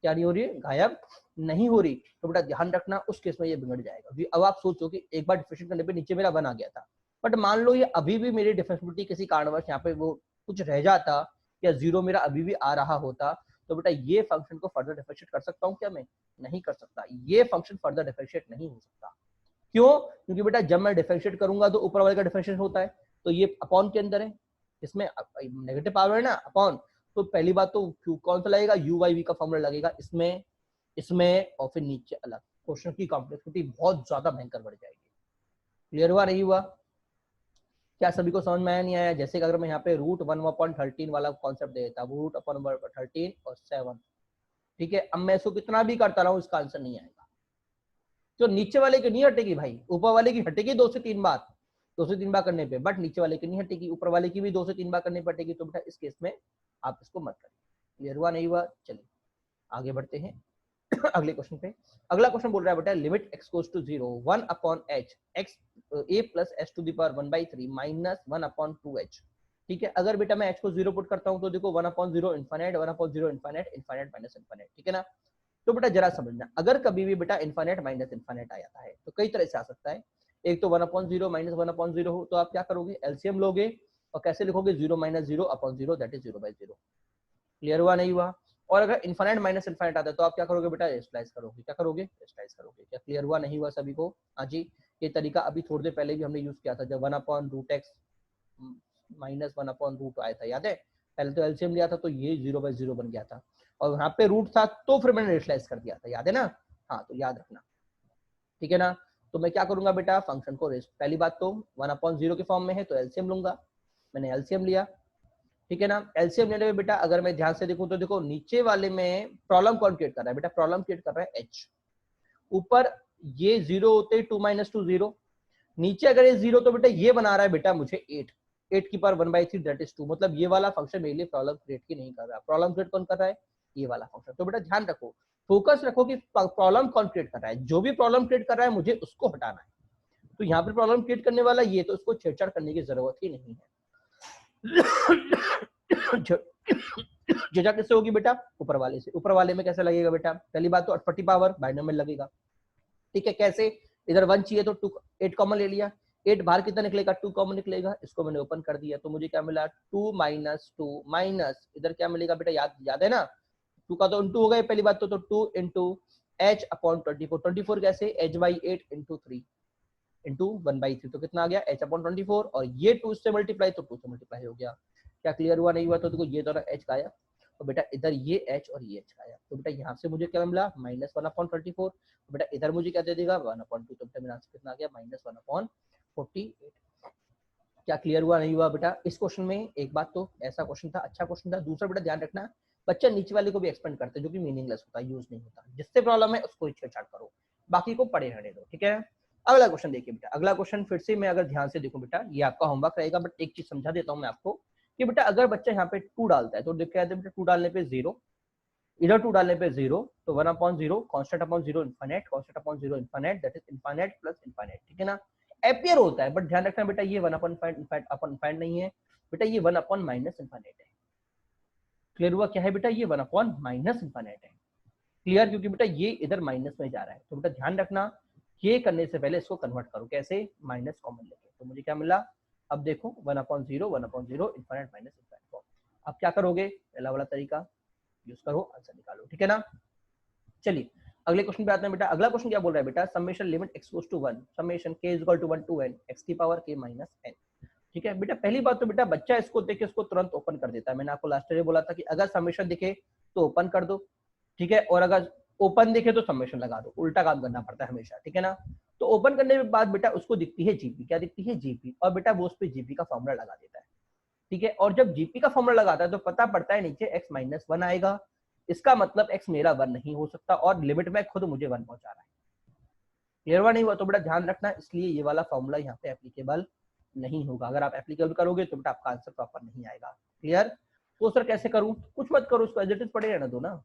Speaker 1: क्या नहीं हो रही है? गायब नहीं हो रही, तो बेटा ध्यान रखना उस केस में ये बिगड़ जाएगा। अब आप सोचो कि एक बार डिफरेंशिएट करने पे नीचे मेरा 1 आ गया था, बट मान लो ये अभी भी मेरी डिफरेंशिएबिलिटी किसी कारणवश यहाँ पे वो कुछ रह जाता, या 0 मेरा अभी भी आ रहा होता, तो बेटा ये फंक्शन को फर्दर डिफरेंशिएट कर सकता हूँ क्या मैं? नहीं कर सकता। ये फंक्शन फर्दर डिफरेंशिएट नहीं हो सकता। क्यों? क्योंकि बेटा जब मैं डिफरेंशिएट करूंगा तो ऊपर वाले का डिफरेंशिएट होता है, तो ये अपॉन के अंदर है, इसमें नेगेटिव पावर है ना, अपॉन, तो पहली बात तो कौन सा लगेगा? यू बाई वी का फॉर्मूला लगेगा इसमें, इसमें और फिर नीचे अलग। क्वेश्चन की कॉम्प्लेक्सिटी बहुत ज्यादा भयंकर बढ़ जाएगी। क्लियर हुआ नहीं हुआ? क्या सभी को समझ में आया नहीं आया? जैसे कि अगर मैं यहाँ पे √1/13 वाला कॉन्सेप्ट दे देता हूँ, √1/13 और 7, ठीक है। अब मैं इसको कितना भी करता रहूं, इसका आंसर नहीं आएगा। तो नीचे वाले की नहीं हटेगी भाई, ऊपर वाले की हटेगी 2 से 3 बार, 2 से 3 बार करने पे, बट नीचे वाले की नहीं हटेगी, ऊपर वाले की भी 2 से 3 बार करनी पड़ेगी। तो बेटा इस केस में आप इसको मत करिए। क्लियर हुआ नहीं हुआ? चलिए आगे बढ़ते हैं अगले क्वेश्चन पे। अगला क्वेश्चन बोल रहा है बेटा limit x goes to 0 1/h x a plus s to the power 1/3 minus 1/2h, ठीक है। अगर बेटा मैं h को 0 पुट करता हूं तो देखो 1/0 infinite, 1/0 infinite, infinite minus infinite, ठीक है ना। तो बेटा जरा समझना, अगर कभी भी बेटा इनफाइनाइट माइनस इनफाइनाइट आ जाता है तो कई तरह से आ सकता है। एक तो 1/0 माइनस 1/0 हो, तो आप क्या करोगे? एलसीएम लोगे और कैसे लिखोगे? 0 - 0/0 दैट इज 0/0। क्लियर हुआ नहीं हुआ? और अगर इनफाइनाइट माइनस इनफाइनाइट आता है तो आप क्या करोगे बेटा? रेशनलाइज करोगे। क्या करोगे? रेशनलाइज करोगे। क्या क्लियर हुआ नहीं हुआ सभी को? हाँ जी, ये तरीका अभी थोड़ी देर पहले भी हमने यूज किया था, जब 1/√x माइनस 1/√2 आया था, याद है। पहले तो एलसीएम लिया था तो ये 0/0 बन गया था, और यहाँ पे रूट था तो फिर मैंने रेशनलाइज कर दिया था, याद है ना। हाँ, तो याद रखना, ठीक है ना। तो मैं क्या करूंगा बेटा? फंक्शन को पहली बात तो 1/0 के फॉर्म में है तो एलसीएम लूंगा, मैंने एलसीएम लिया, ठीक है ना। एलसीएम लेने में बेटा अगर मैं ध्यान से देखूं तो देखो नीचे वाले में प्रॉब्लम कौन क्रिएट कर रहा है बेटा? प्रॉब्लम क्रिएट कर रहा है एच। ऊपर ये 0 होते 2 - 2 0, नीचे अगर ये 0 तो बेटा ये बना रहा है बेटा मुझे 8, 8 की पावर 1/3 दैट इज 2, मतलब ये वाला फंक्शन मेरे लिए प्रॉब्लम क्रिएट ही नहीं कर रहा। प्रॉब्लम क्रिएट कौन कर रहा है? ये वाला फंक्शन। तो बेटा ध्यान रखो, फोकस रखो कि प्रॉब्लम कौन क्रिएट कर रहा है। जो भी प्रॉब्लम क्रिएट कर रहा है मुझे उसको हटाना है। तो यहाँ पे प्रॉब्लम क्रिएट करने वाला ये, तो उसको छेड़छाड़ करने की जरूरत ही नहीं है। जजा किससे होगी बेटा? ऊपर वाले से। ऊपर वाले में कैसे लगेगा बेटा? पहली बात तो अटपटी पावर बाइनोमियल लगेगा, ठीक है। कैसे? इधर 1 चाहिए तो 2 8 कॉमन ले लिया, 8 बाहर कितना निकलेगा? 2 कॉमन निकलेगा, इसको मैंने ओपन कर दिया तो मुझे क्या मिला? 2 - 2 माइनस इधर क्या मिलेगा बेटा? याद है ना, 2 का तो इंटू हो गया पहली बात तो 2 इंटू h/24, 24 कैसे? h/8 इंटू 3 इंटू 1/3, तो कितना आ गया? h/24, और ये 2 से मल्टीप्लाई तो 2 से मल्टीप्लाई हो गया। क्या क्लियर हुआ नहीं हुआ? तो देखो ये दोनों h गाया, और बेटा इधर ये h और ये h आया, तो बेटा यहाँ से मुझे क्या मिला -1/34। बेटा इधर मुझे क्या दे देगा 1/2, तो बेटा मेरा आंसर कितना आ गया -1/48। क्या क्लियर हुआ नहीं हुआ बेटा? इस क्वेश्चन में एक बात तो ऐसा क्वेश्चन था, अच्छा क्वेश्चन था। दूसरा बेटा ध्यान रखना, बच्चा नीचे वाले को भी एक्सपेंड करते हैं जो कि मीनिंगलेस होता है, यूज नहीं होता। जिससे प्रॉब्लम है उसको छेड़छाड़ करो, बाकी को पढ़े रहने दो, ठीक है। अगला क्वेश्चन देखिए बेटा, अगला क्वेश्चन फिर से मैं अगर ध्यान से देखूं बेटा, ये आपका होमवर्क रहेगा, बट एक चीज समझा देता हूं मैं आपको कि बेटा अगर बच्चा यहाँ पे 2 डालता है तो देख कहते हैं बेटा 2 डालने पे 0, इधर 2 डालने पे 0, तो 1/0 constant upon 0 infinite, constant upon 0 infinite, that is infinite plus infinite, ठीक है ना। एपियर होता है, बट ध्यान रखना बेटा ये 1/इनफाइनाइट अपॉन इनफाइनाइट नहीं है बेटा, ये 1/-इनफाइनाइट है। क्लियर हुआ? क्या है बेटा? ये 1/-इनफाइनाइट है। क्लियर? क्योंकि बेटा ये इधर माइनस में जा रहा है, तो बेटा ध्यान रखना ये करने से पहले इसको कन्वर्ट करो, कैसे? माइनस कॉमन लेके, तो मुझे क्या मिला? अब देखो 1/0 1/0 इनफाइनाइट माइनस इनफाइनाइट। अब क्या करोगे? पहला वाला तरीका यूज करो, आंसर निकालो, ठीक है ना। चलिए अगले क्वेश्चन पे आते हैं बेटा। अगला क्वेश्चन क्या बोल रहा है बेटा? Summation limit x goes to 1 summation k is equal to 1 to n x की पावर k माइनस n, ठीक है बेटा। पहली बात तो बेटा बच्चा इसको देख के इसको तुरंत ओपन कर देता है। मैंने आपको लास्ट ईयर बोला था कि अगर समेशन दिखे तो ओपन कर दो, ठीक है, और अगर ओपन दिखे तो समेशन लगा दो, उल्टा काम करना पड़ता है हमेशा, ठीक है ना। तो ओपन करने के बाद बेटा उसको दिखती है जीपी, क्या दिखती है? जीपी, और बेटा वो उस पे जीपी का फॉर्मूला लगा देता है, ठीक है। और जब जीपी का फॉर्मूला लगाता है तो पता पड़ता है नीचे x-1 आएगा, इसका मतलब x मेरा 1 नहीं हो सकता, और लिमिट में खुद मुझे 1 पहुंचा रहा है। क्लियर हुआ नहीं हुआ? तो बेटा ध्यान रखना, इसलिए ये वाला फॉर्मूला यहाँ पे एप्लीकेबल नहीं होगा। अगर आप एप्लीकेबल करोगे तो बेटा आपका आंसर प्रॉपर नहीं आएगा। क्लियर? तो सर कैसे करूं? कुछ मत करो, उसको एज इट इज पढ़े रहने दो ना।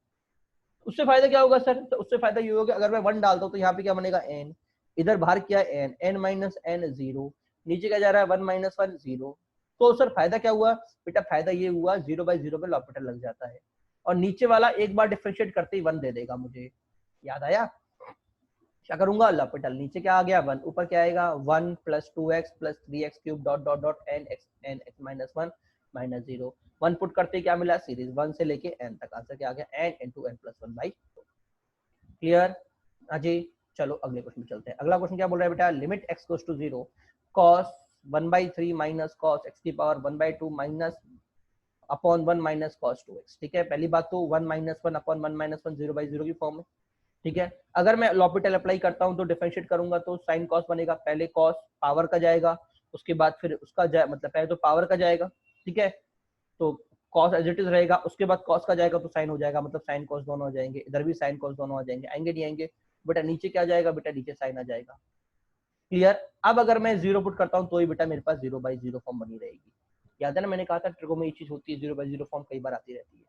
Speaker 1: उससे फायदा क्या होगा सर? तो उससे फायदा ये होगा अगर मैं 1 डालता हूँ तो यहाँ पे क्या बनेगा n, इधर बाहर क्या है n माइनस n 0, नीचे क्या जा रहा है 1 - 1 0। तो सर फायदा क्या हुआ बेटा? फायदा ये हुआ 0/0 में लॉपिटल लग जाता है, और नीचे वाला एक बार डिफरेंशिएट करते ही 1 दे देगा मुझे। याद आया? क्या करूंगा? लॉपिटल नीचे क्या आ गया 1, ऊपर क्या आएगा 1 + 2x + 3x cube dot dot dot n x minus 1 minus 0। 1 put करते क्या मिला? सीरीज 1 से लेके n तक, आंसर क्या आ गया? n × n + 1/2। क्लियर? हाँ जी। चलो अगले क्वेश्चन पे चलते हैं। अगला क्वेश्चन क्या बोल रहा है बेटा? Limit x goes to 0 cos 1/3 minus cos x की power 1/2 minus upon 1 minus cos 2x, ठीक है। पहली बात तो 1 - 1 अपॉन 1 - 1 0/0 की फॉर्म में, ठीक है। अगर मैं लॉपिटल अप्लाई करता हूं तो डिफरेंशिएट करूंगा तो साइन कॉस बनेगा, पहले कॉस पावर का जाएगा, उसके बाद फिर उसका मतलब पहले तो पावर का जाएगा, ठीक है, तो कॉस एज इट इज रहेगा, उसके बाद कॉस का जाएगा तो साइन हो जाएगा, मतलब साइन कॉस दोनों हो जाएंगे, इधर भी साइन कॉस दोनों आ जाएंगे, आएंगे नहीं आएंगे बेटा? नीचे क्या जाएगा बेटा? नीचे साइन आ जाएगा। क्लियर? अब अगर मैं 0 पुट करता हूं तो ही बेटा मेरे पास 0/0 फॉर्म बनी रहेगी। याद है ना, मैंने कहा था ट्रिगो में ये चीज होती है, 0/0 फॉर्म कई बार आती रहती है।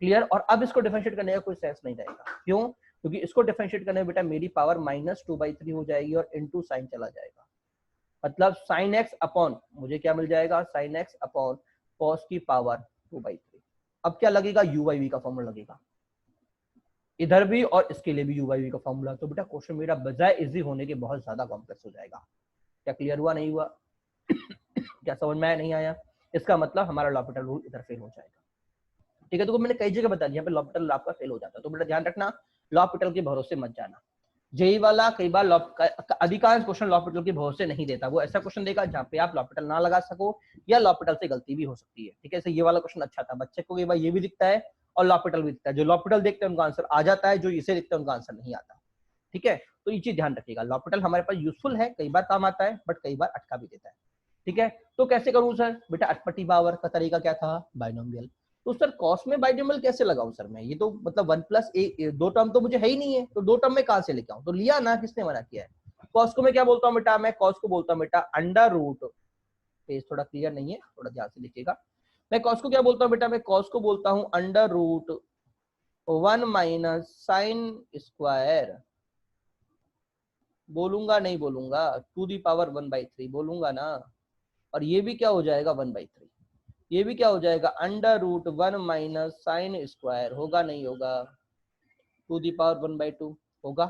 Speaker 1: क्लियर? और अब इसको डिफरेंशिएट करने का कोई सेंस नहीं रहेगा। क्यों? क्योंकि इसको डिफरेंशिएट करने में बेटा मेरी पावर -2/3 हो जाएगी और इनटू साइन चला जाएगा, मतलब sin x अपॉन मुझे क्या मिल जाएगा? sin x अपॉन cos की पावर 2/3। अब क्या लगेगा? u/v का फॉर्मूला लगेगा इधर भी और इसके लिए भी u/v का फॉर्मूला। तो बेटा क्वेश्चन मेरा बजाय इजी होने के बहुत ज्यादा कॉम्प्लेक्स हो जाएगा। क्या क्लियर हुआ नहीं हुआ? क्या समझ में आया नहीं आया? इसका मतलब हमारा लॉपिटल रूल इधर फेल हो जाएगा, ठीक है। तो मैंने कई जगह बता दिया, यहाँ पे लॉपिटल आपका फेल हो जाता है, तो बेटा ध्यान रखना लॉपिटल के भरोसे मत जाना। जेई वाला कई बार अधिकांश क्वेश्चन लॉपिटल के भरोसे नहीं देता, वो ऐसा क्वेश्चन देगा जहाँ पे आप लॉपिटल ना लगा सको या लॉपिटल से गलती भी हो सकती है, ठीक है। ये वाला क्वेश्चन अच्छा था, बच्चे को कई बार ये भी दिखता है और लॉपिटल भी दिखता है। जो लॉपिटल देखते हैं उनका आंसर आ जाता है, जो इसे देखते हैं उनका आंसर नहीं आता, ठीक है। तो ये चीज ध्यान रखिएगा, लॉपिटल हमारे पास यूजफुल है, कई बार काम आता है, बट कई बार अटका भी देता है, ठीक है। तो कैसे करूं सर? बेटा अटपटी पावर का तरीका क्या था? बाइनोमियल। तो सर कॉस में बाइनोमियल कैसे लगाऊं सर मैं? ये तो मतलब 1 + a 2 टर्म तो मुझे है ही नहीं है, तो 2 टर्म में कहां से लेके आऊं? तो लिया ना, किसने मना किया है? कॉस को मैं क्या बोलता हूं बेटा? मैं कॉस को बोलता हूं बेटा अंडर रूट, पेज थोड़ा क्लियर नहीं है, थोड़ा ध्यान से लिखिएगा। मैं कॉस को क्या बोलता हूं बेटा? मैं कॉस को बोलता हूं under root 1 minus sine square, बोलूंगा नहीं बोलूंगा, टू दी पावर 1/3 बोलूंगा ना। और ये भी क्या हो जाएगा 1/3, ये भी क्या हो जाएगा under root 1 minus sine square, होगा नहीं होगा? टू दी पावर 1/2 होगा,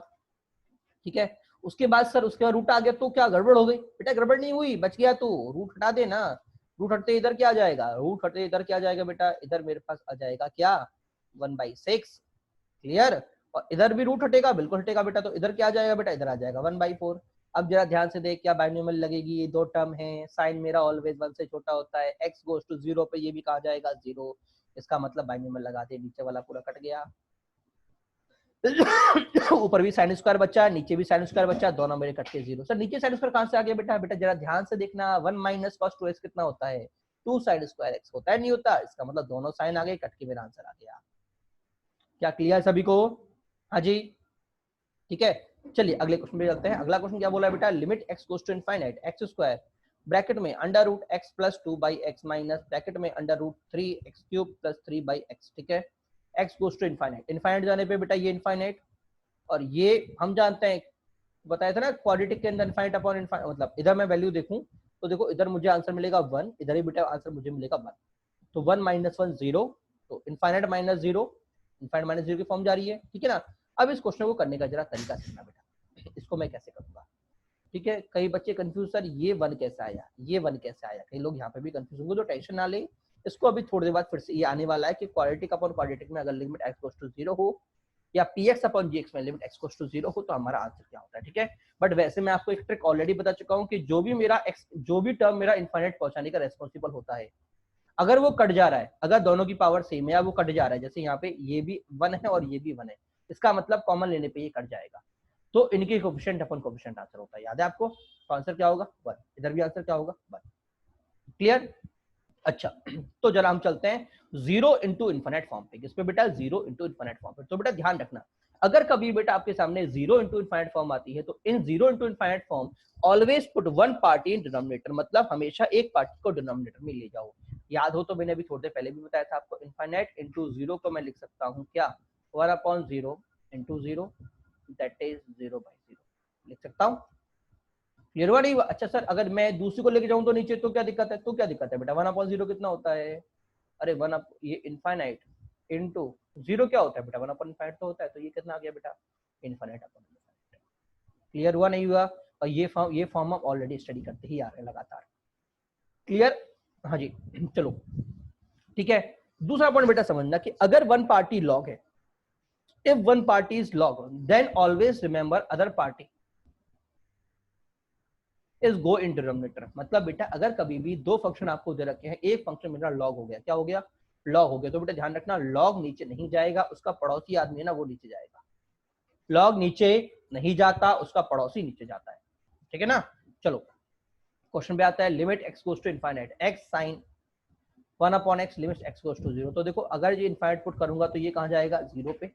Speaker 1: ठीक है। उसके बाद सर उसके बाद रूट आ गया तो क्या गड़बड़ हो गई? बेटा गड़बड़ नहीं हुई, बच गया, तो रूट हटा दे ना। रूट हटते इधर क्या आ जाएगा? रूट हटते इधर क्या आ जाएगा बेटा? इधर मेरे पास आ जाएगा क्या? 1/6। क्लियर? और इधर भी रूट हटेगा, बिल्कुल हटेगा बेटा, तो इधर क्या आ जाएगा बेटा? इधर आ जाएगा 1/4। अब जरा ध्यान से देख, क्या बाइनोमियल लगेगी? ये 2 टर्म है, साइन मेरा ऑलवेज 1 से छोटा होता है, x गोज टू 0 पे ये भी कहा जाएगा 0, इसका मतलब बाइनोमियल लगा दे, नीचे वाला पूरा कट गया, ऊपर भी साइन स्क्वायर बचा, नीचे भी साइन स्क्वायर बचा, दोनों मेरे कट के जीरो। सर नीचे साइन स्क्वायर कहां से आ गया बेटा? बेटा जरा ध्यान से देखना, 1 माइनस cos 2x कितना होता है? 2 साइन स्क्वायर x होता है, नहीं होता? इसका मतलब दोनों साइन आ गए, कट के मेरा आंसर आ गया। क्या क्लियर सभी को? हाँ जी, ठीक है। चलिए अगले क्वेश्चन पे चलते हैं। अगला क्वेश्चन क्या बोला है बेटा? Limit x goes to infinite x square bracket में under root x plus 2 by x minus bracket में under root 3 x cube plus 3 by x. ठीक है, x goes to infinite, infinite जाने पे बेटा ये इनफाइनाइट, और ये हम जानते हैं, बताया था ना क्वाड्रेटिक के अंदर इनफाइनाइट अपॉन इनफाइनाइट, मतलब इधर मैं वैल्यू देखूं तो देखो इधर मुझे आंसर मिलेगा 1, इधर ही बेटा आंसर मुझे मिलेगा 1, तो 1 माइनस 1 0, तो इनफाइनाइट माइनस 0, इनफाइनाइट माइनस 0 की फॉर्म जा रही है। ठीक है ना? अब इस क्वेश्चन को करने का जरा तरीका सीखना बेटा, इसको मैं कैसे करूंगा। ठीक है, कई बच्चे कंफ्यूज, सर ये 1 कैसे आया, ये 1 कैसे आया, कई लोग यहाँ पे भी कंफ्यूज होंगे, तो टेंशन ना ले, इसको अभी थोड़ी देर बाद फिर से ये आने वाला है कि क्वाड्रेटिक अपॉन क्वाड्रेटिक में अगर लिमिट x गोस टू 0 हो या px अपॉन gx में लिमिट x गोस टू 0 हो तो हमारा आंसर क्या होता है। ठीक है, बट वैसे मैं आपको एक ट्रिक ऑलरेडी बता चुका हूँ कि जो भी मेरा x, जो भी टर्म मेरा इनफाइनाइट पहुंचाने का रेस्पॉन्सिबल होता है, अगर वो कट जा रहा है, अगर दोनों की पावर सेम है या वो कट जा रहा है, जैसे यहाँ पे ये भी 1 है और ये भी 1 है, इसका मतलब कॉमन लेने पे ये कट जाएगा, तो इनके कोफिशिएंट अपन कोफिशिएंट आंसर होता है, याद है आपको? तो आंसर क्या होगा? 1। इधर भी आंसर क्या होगा? 1। क्लियर? अच्छा, तो जरा हम चलते हैं 0 इंटू इन्फिनिट फॉर्म पे। किस पे बेटा? 0 इंटू इन्फिनिट फॉर्म पे। तो बेटा ध्यान रखना, अगर कभी बेटा आपके सामने 0 इंटू इन्फिनिट फॉर्म आती है तो इन 0 into infinite form always put one party इन डिनोमिनेटर, मतलब हमेशा एक पार्टी को डिनोमिनेटर में ले जाओ। याद हो तो मैंने अभी थोड़ी देर पहले भी बताया था आपको, इन्फिनिट इंटू 0 को मैं लिख सकता हूँ क्या? 1 upon 0 into 0 that is 0 by 0 लिख सकता हूँ। क्लियर हुआ नहीं हुआ? अच्छा सर अगर मैं दूसरी को लेके जाऊं तो नीचे, तो क्या दिक्कत है? तो क्या दिक्कत है बेटा? 1 अपॉन 0 कितना होता है? अरे 1 अप ये इनफाइनाइट इनटू 0 क्या होता है बेटा? 1 अपॉन इनफाइनाइट तो होता है, तो ये कितना आ गया बेटा? Infinite upon infinite. क्लियर हुआ नहीं हुआ? और ये फॉर्म हम ऑलरेडी स्टडी करते ही आ रहे हैं लगातार। क्लियर? हाँ जी, चलो ठीक है। दूसरा पॉइंट बेटा समझना कि अगर वन पार्टी लॉग है, if one party is log then always remember other party is go in denominator. मतलब बेटा अगर कभी भी दो फंक्शन आपको दे रखे हैं, एक फंक्शन मेरा लॉग हो गया, क्या हो गया? लॉग हो गया, तो बेटा ध्यान रखना लॉग नीचे नहीं जाएगा, उसका पड़ोसी आदमी है ना वो नीचे जाएगा। लॉग नीचे नहीं जाता, उसका पड़ोसी नीचे जाता है। ठीक है ना? चलो क्वेश्चन पे आता है, limit x goes to infinite x sine 1 upon x limit x goes to 0। तो देखो अगर ये इनफाइनाइट पुट करूंगा तो ये कहां जाएगा? 0 पे,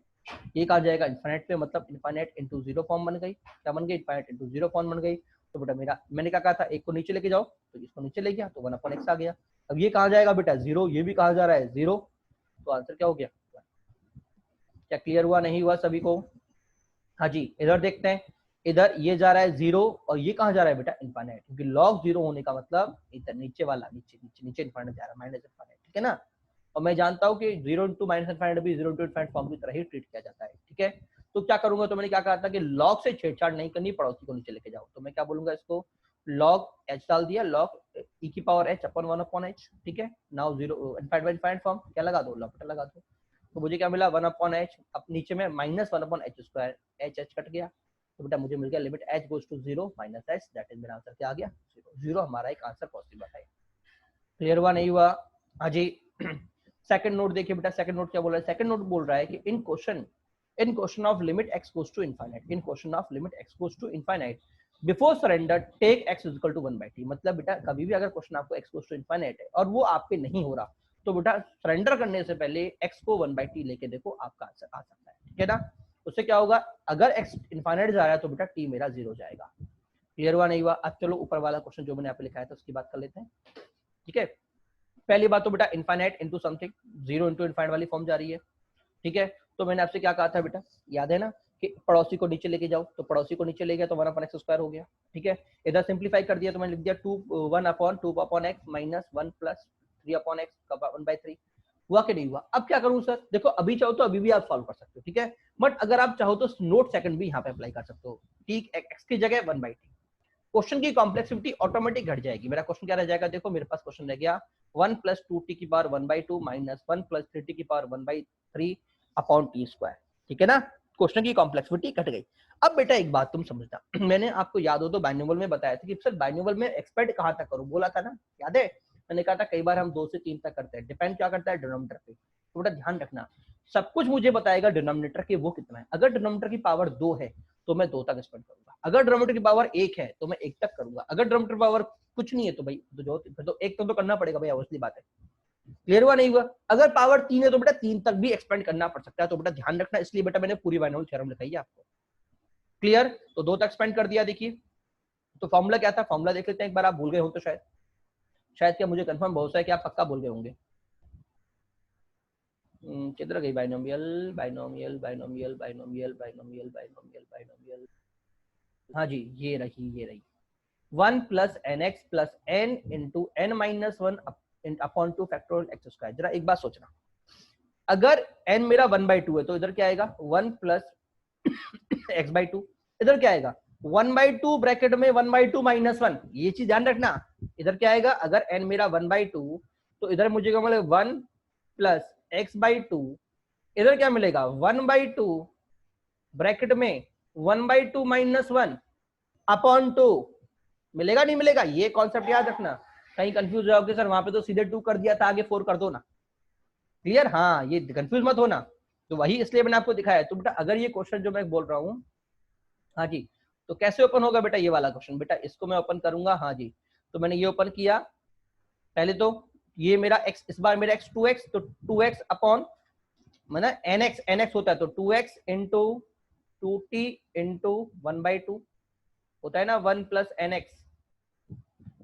Speaker 1: ये कहां जाएगा? इनफाइनाइट पे, मतलब इनफाइनाइट इंटू 0 फॉर्म बन गई। क्या बन गई? इनफाइनाइट इंटू 0 फॉर्म बन गई। तो बेटा मेरा, मैंने क्या कहा था, एक को नीचे लेके जाओ, तो इसको नीचे ले गया तो 1 अपॉन x आ गया। अब ये कहां जाएगा बेटा? 0, ये भी कहां जा रहा है? 0, तो आंसर क्या हो गया? क्या क्लियर हुआ नहीं हुआ सभी को? हाँ जी, इधर देखते हैं, इधर ये जा रहा है 0 और ये कहां जा रहा है बेटा? इनफाइनाइट, क्योंकि log 0 होने का मतलब इधर नीचे वाला, नीचे नीचे नीचे इनफाइनाइट जा रहा है, माइनस इनफाइनाइट। ठीक है ना? और मैं जानता हूं कि 0 इंटू माइनस इनफाइनाइट भी 0 इंटू इनफाइनाइट फॉर्म की तरह ही ट्रीट किया जाता है। ठीक है, तो क्या करूंगा, तो मैंने क्या कहा था कि log से छेड़छाड़ नहीं करनी, पड़ोसी को नीचे लेके जाओ। तो मैं क्या बोलूंगा इसको? log h डाल दिया, log e की power h upon 1 upon h। ठीक है, now 0 infinite by infinite form क्या लगा दो? लॉग लगा दो, तो मुझे क्या मिला? 1 अपॉन h, अब नीचे में minus 1 upon h square, h h cut गया, तो बेटा मुझे मिल गया limit h goes to 0 minus h, that is मेरा आंसर क्या आ गया? 0। 0 हमारा एक आंसर पॉसिबल है। क्लियर हुआ नहीं हुआ? हाँ जी। सेकंड नोट देखिए बेटा, सेकंड नोट क्या बोल रहा है? सेकंड नोट बोल रहा है कि in question of limit x goes to infinite, in question of limit x goes to infinite before surrender take x is equal to 1/t। मतलब बेटा कभी भी अगर क्वेश्चन आपको x गोस टू इनफाइनाइट है और वो आप पे नहीं हो रहा, तो बेटा सरेंडर करने से पहले x को 1/t लेके देखो, आपका आंसर आ सकता है। ठीक है ना? उससे क्या होगा? अगर x इनफाइनाइट जा रहा है तो बेटा t मेरा 0 जाएगा। क्लियर हुआ नहीं हुआ? अब चलो ऊपर वाला क्वेश्चन जो मैंने यहाँ पे लिखा है तो उसकी बात कर लेते हैं। ठीक है, पहली बात तो बेटा infinite into something, 0 into infinite वाली फॉर्म जा रही है। ठीक है, तो मैंने आपसे क्या कहा था बेटा? याद है ना कि पड़ोसी को नीचे लेके जाओ, तो पड़ोसी को नीचे ले गया तो 1 अपॉन x स्क्वायर हो गया। ठीक है, इधर सिंपलीफाई कर दिया तो मैंने लिख दिया 1 upon 2 upon x minus 1 plus 3 upon x का 1/3। हुआ कि नहीं हुआ? अब क्या करूं सर? देखो अभी चाहो तो अभी भी आप सॉल्व कर सकते हो। ठीक है, बट अगर आप चाहो तो नोट सेकंड भी यहाँ पे अप्लाई कर सकते हो। ठीक, x की जगह 1/t, क्वेश्चन की कॉम्प्लेक्सिटी ऑटोमेटिक घट जाएगी। मेरा क्वेश्चन क्या रह जाएगा? देखो मेरे पास क्वेश्चन रह गया 1 प्लस 2t की पावर 1/2 माइनस 1 प्लस 3t की पावर 1/3 अपॉन t स्क्वायर। ठीक है ना? क्वेश्चन की कॉम्प्लेक्सिटी घट गई। अब बेटा एक बात तुम समझना, मैंने आपको याद हो तो बाइनोमियल में बताया था कि सर बाइनोमियल में एक्सपेक्ट कहां तक करूं, बोला था ना, याद है? मैंने कहा था कई बार हम 2 से 3 तक करते हैं, डिपेंड क्या करता है? डिनोमिनेटर पे। तो बेटा ध्यान रखना, सब कुछ मुझे बताएगा डिनोमिनेटर के वो कितना है। अगर डिनोमिनेटर की पावर 2 है तो मैं 2 तक एक्सपेंड करूंगा, अगर डिनोमिनेटर की पावर 1 है तो मैं 1 तक करूंगा, अगर डिनोमिनेटर पावर कुछ नहीं है तो भाई फिर तो 1 तक तो करना पड़ेगा भाई, ऑब्वियसली बात है। क्लियर हुआ नहीं हुआ? अगर पावर 3 है तो बेटा 3 तक भी एक्सपेंड करना पड़ सकता है, तो बेटा ध्यान रखना, इसलिए बेटा मैंने पूरी बाइनोमियल थ्योरम लिखाई है आपको। क्लियर? तो 2 तक एक्सपेंड कर दिया। देखिए तो फॉर्मूला क्या था, फॉर्मूला देख लेते हैं एक बार, आप भूल गए हो तो शायद क्या मुझे कंफर्म बहुत है कि आप पक्का भूल गए होंगे। किधर गई binomial binomial binomial binomial binomial binomial binomial, हाँ जी ये रही 1 plus n x plus n into n minus 1 upon 2 factorial x square. जरा एक बात सोचना, अगर n मेरा 1/2 है तो इधर क्या आएगा 1 प्लस x/2, इधर क्या आएगा 1/2 ब्रैकेट में 1/2 माइनस 1, ये चीज ध्यान रखना। इधर क्या आएगा, अगर n मेरा 1/2 तो इधर मुझे क्या मिलेगा 1 प्लस x/2, इधर क्या मिलेगा 1/2 ब्रैकेट में 1/2 माइनस 1 अपॉन 2, मिलेगा नहीं मिलेगा? ये कॉन्सेप्ट याद रखना, कहीं कंफ्यूज जाओगे सर वहां पे तो सीधे 2 कर दिया था, आगे 4 कर दो ना। क्लियर? हाँ, ये कंफ्यूज मत होना, तो वही इसलिए मैंने आपको दिखाया। तो बेटा अगर ये क्वेश्चन जो मैं बोल रहा हूँ, हाँ जी, तो कैसे ओपन होगा बेटा ये वाला क्वेश्चन? बेटा इसको मैं ओपन करूंगा, हाँ जी, तो मैंने ये ओपन किया, पहले तो ये मेरा x, इस बार मेरा x 2x, तो 2x अपॉन मैंने nx होता है तो 2x इंटू 2t इंटू 1/2 होता है ना, 1 प्लस nx,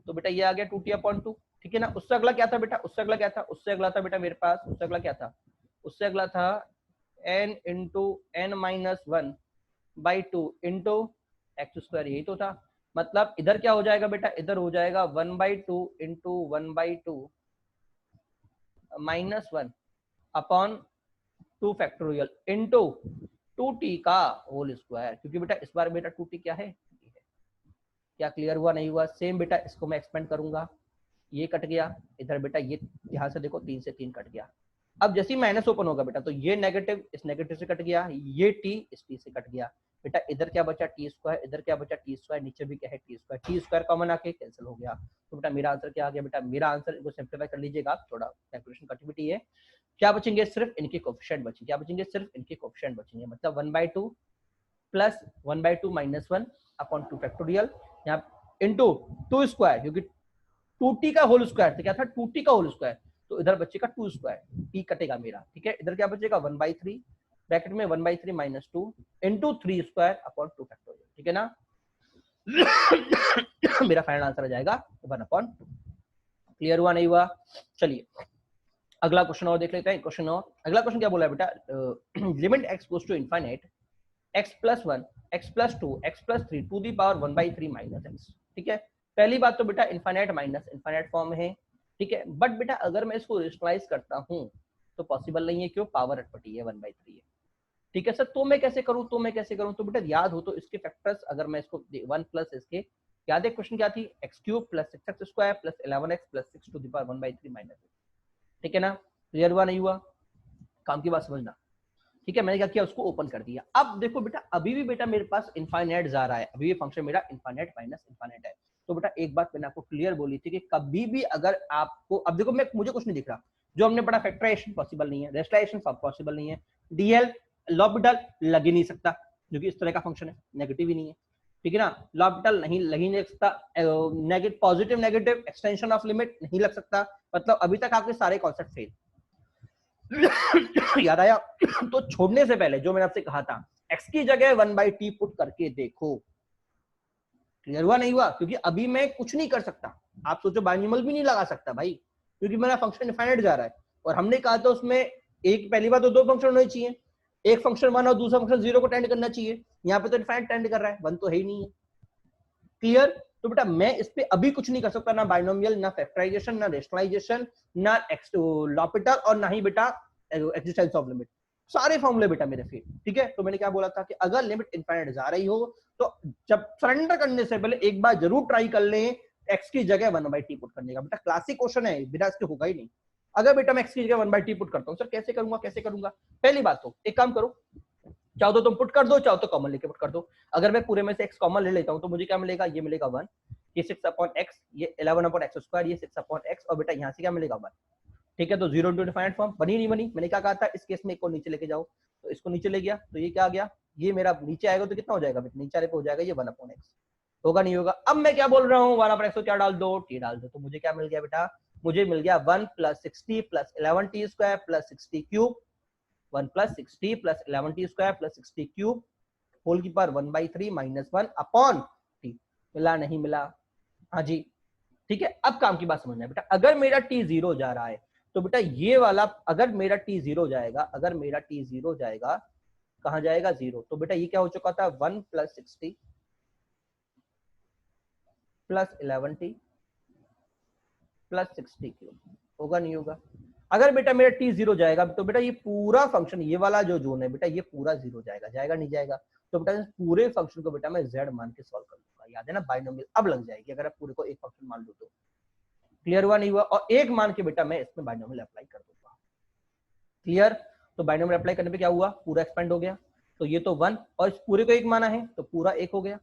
Speaker 1: तो बेटा ये आ गया 2t अपॉन 2, ठीक है ना। उससे अगला क्या था बेटा, उससे अगला क्या था, उससे अगला था बेटा मेरे पास, उससे अगला क्या था, उससे अगला था n into n minus 1/2 into x square, यही तो था। मतलब इधर क्या हो जाएगा बेटा, इधर हो जाएगा 1/2 into 1/2 minus 1 upon 2 factorial into 2t का होल स्क्वायर, क्योंकि बेटा इस बार बेटा 2t क्या है, क्या क्लियर हुआ नहीं हुआ? सेम बेटा इसको मैं एक्सपेंड करूंगा, ये कट गया, इधर बेटा ये ध्यान से देखो 3 से 3 कट गया। अब जैसे ही माइनस ओपन होगा बेटा तो ये नेगेटिव इस नेगेटिव से कट गया, ये टी इस टी से कट गया, बेटा इधर क्या बचा टी स्क्वायर, इधर क्या बचा टी स्क्वायर, नीचे भी क्या है टी स्क्वायर कॉमन आके कैंसिल हो गया। तो बेटा मेरा आंसर क्या आ गया बेटा, मेरा आंसर इसको सिंप्लीफाई कर लीजिएगा, थोड़ा कैलकुलेशन कटिविटी है, क्या बचेंगे सिर्फ इनके कोएफिशिएंट बचेंगे, क्या बचेंगे सिर्फ इनके कोएफिशिएंट बचेंगे, मतलब 1/2 प्लस 1/2 माइनस 1 अपॉन 2 फैक्टोरियल, यहाँ इंटू 2 स्क्वायर, क्योंकि 2t का होल स्क्वायर तो क्या था 2t का होल स्क्वायर, तो इधर बचेगा 2 स्क्वायर, t कटेगा मेरा, ठीक है। इधर क्या बचेगा 1/3 ब्रैकेट में 1/3 minus 2 into 3 square upon 2 factorial, ठीक है ना। मेरा फाइनल आंसर आ जाएगा 1/2। क्लियर हुआ नहीं हुआ? चलिए अगला क्वेश्चन और देख लेते हैं। क्वेश्चन और अगला क्वेश्चन क्या बोला है बेटा, limit x goes to infinite x plus 1 x plus 2 x plus 3 to the power 1/3 minus x, ठीक है। पहली बात तो बेटा इनफाइनाइट माइनस इनफाइनाइट फॉर्म है, ठीक है, बट बेटा अगर मैं इसको रेशनलाइज करता हूं तो पॉसिबल नहीं है, क्यों, पावर अटपटी है 1/3 है, ठीक है सर। तो मैं कैसे करूं, तो बेटा याद हो तो इसके फैक्टर्स, अगर मैं इसको 1 प्लस इसके, याद है क्वेश्चन क्या थी, x cube plus 6x square plus 11x plus 6 to the power 1/3 minus, ठीक है ना। क्लियर हुआ नहीं हुआ? काम की बात समझना, ठीक है। मैंने क्या किया, उसको ओपन कर दिया। अब देखो बेटा अभी भी बेटा मेरे पास इनफाइनाइट जा रहा है, अभी ये फंक्शन मेरा इनफाइनाइट माइनस इनफाइनाइट है। तो बेटा एक बात मैंने आपको क्लियर बोली थी कि कभी भी अगर आपको, अब देखो मुझे कुछ नहीं दिख रहा, जो हमने पढ़ा फैक्टराइजेशन पॉसिबल नहीं है, रेशनलाइजेशन पॉसिबल नहीं है, डीएल लॉपिटल लग ही नहीं सकता, जो कि इस तरह का फंक्शन है, नेगेटिव ही नहीं है, ठीक है ना। लॉपिटल नहीं लग ही नहीं सकता, negative positive negative extension of limit नहीं लग सकता, मतलब अभी तक आपके सारे कॉन्सेप्ट फेल। याद आया? तो छोड़ने से पहले जो मैंने आपसे कहा था, x की जगह 1/t पुट करके देखो। क्लियर हुआ नहीं हुआ? क्योंकि अभी मैं कुछ नहीं कर सकता, आप सोचो बाइनोमियल भी नहीं लगा सकता भाई, क्योंकि मेरा फंक्शन इनफाइनाइट जा रहा है, और हमने कहा था उसमें एक, पहली बात तो 2 फंक्शन होने चाहिए, एक फंक्शन 1 और दूसरा फंक्शन 0 को टेंड करना चाहिए, यहाँ पे तो इनफाइनाइट टेंड कर रहा है, 1 तो है ही नहीं है। क्लियर? तो बेटा मैं इस पे अभी कुछ नहीं कर सकता, ना बाइनोमियल, ना फैक्टराइजेशन, ना रेशनलाइजेशन, ना लॉपिटल, और ना ही बेटा एक्जिस्टेंस ऑफ लिमिट, सारे फॉर्मूले बेटा मेरे फेल, ठीक है। तो मैंने क्या बोला था कि अगर लिमिट इनफाइनाइट जा रही हो तो जब सरेंडर करने से पहले एक बार जरूर ट्राई कर लें x की जगह 1/t पुट करने का। बेटा क्लासिक क्वेश्चन है, बिना इसके होगा ही नहीं। अगर बेटा मैं x की जगह 1/t पुट करता हूँ, सर कैसे करूंगा? पहली बात तो एक काम करो, चाहो तो तुम पुट कर दो, चाहो तो कॉमन लेके पुट कर दो। अगर मैं पूरे में से x कॉमन ले लेता हूँ तो मुझे क्या मिलेगा, ये मिलेगा 1, ये 6 अपॉन x, ये 11 अपॉन एक्स स्क्वायर, ये 6 अपॉन x, और बेटा यहाँ से क्या मिलेगा 1, ठीक है, तो 0 इंटू इनफाइनाइट फॉर्म बनी नहीं बनी? मैंने क्या कहा था, इस केस में एक को नीचे लेके जाओ, तो इसको नीचे ले गया तो ये क्या आ गया, ये मेरा नीचे आएगा तो कितना हो जाएगा, नीचे आने पे हो जाएगा ये 1/x, होगा नहीं होगा? अब मैं क्या बोल रहा हूँ, 1/x को क्या डाल दो, t डाल दो, तो मुझे क्या मिल गया बेटा, मुझे मिल गया 1 + 60 + 11t square plus 60 cube, 1 + 60 + 11t square plus 60 cube whole की पावर 1/3 - 1 अपॉन t। मिला नहीं मिला? हाँ जी, ठीक है। अब काम की बात समझना है बेटा, अगर मेरा t 0 जा रहा है तो बेटा ये वाला, अगर मेरा t 0 जाएगा, अगर मेरा t 0 जाएगा, कहां जाएगा 0, तो बेटा ये क्या हो चुका था, 1 + 60 + 11t + 60 क्यूब, होगा नहीं होगा? अगर बेटा मेरा t 0 जाएगा तो बेटा ये पूरा फंक्शन, ये वाला जो जोन है बेटा, ये पूरा 0 जाएगा, जाएगा नहीं जाएगा? तो बेटा इस पूरे फंक्शन को बेटा मैं z मान के सॉल्व कर लूंगा, याद है ना, बाइनोमियल अब लग जाएगी अगर आप पूरे को एक फंक्शन मान लो तो। क्लियर हुआ नहीं हुआ? और एक मान के बेटा मैं इसमें बाइनोमियल अप्लाई कर दूंगा। क्लियर? तो बाइनोमियल अप्लाई करने पे क्या हुआ, पूरा एक्सपेंड हो गया, तो ये तो 1 और इस पूरे को 1 माना है तो पूरा 1 हो गया,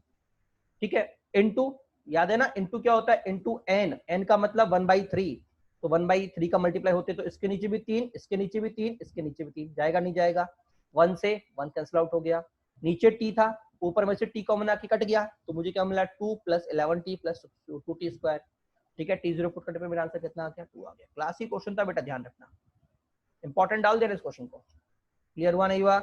Speaker 1: ठीक है। इनटू, याद है ना, इनटू क्या होता है, इनटू n, n का मतलब 1/3, तो 1/3 का मल्टीप्लाई होते तो इसके नीचे भी 3, इसके नीचे भी 3, इसके नीचे भी 3, जाएगा नहीं जाएगा? 1 से 1 कैंसिल आउट हो गया, नीचे t था, ऊपर में से t कॉमन आके कट गया, तो मुझे क्या मिला, 2 + 11t + 2t स्क्वायर, ठीक है। t0 पुट करने पे मेरा आंसर कितना आ गया, 2 आ गया। क्लासिक क्वेश्चन था बेटा, ध्यान रखना, इंपॉर्टेंट डाल देना इस क्वेश्चन को। क्लियर हुआ नहीं हुआ?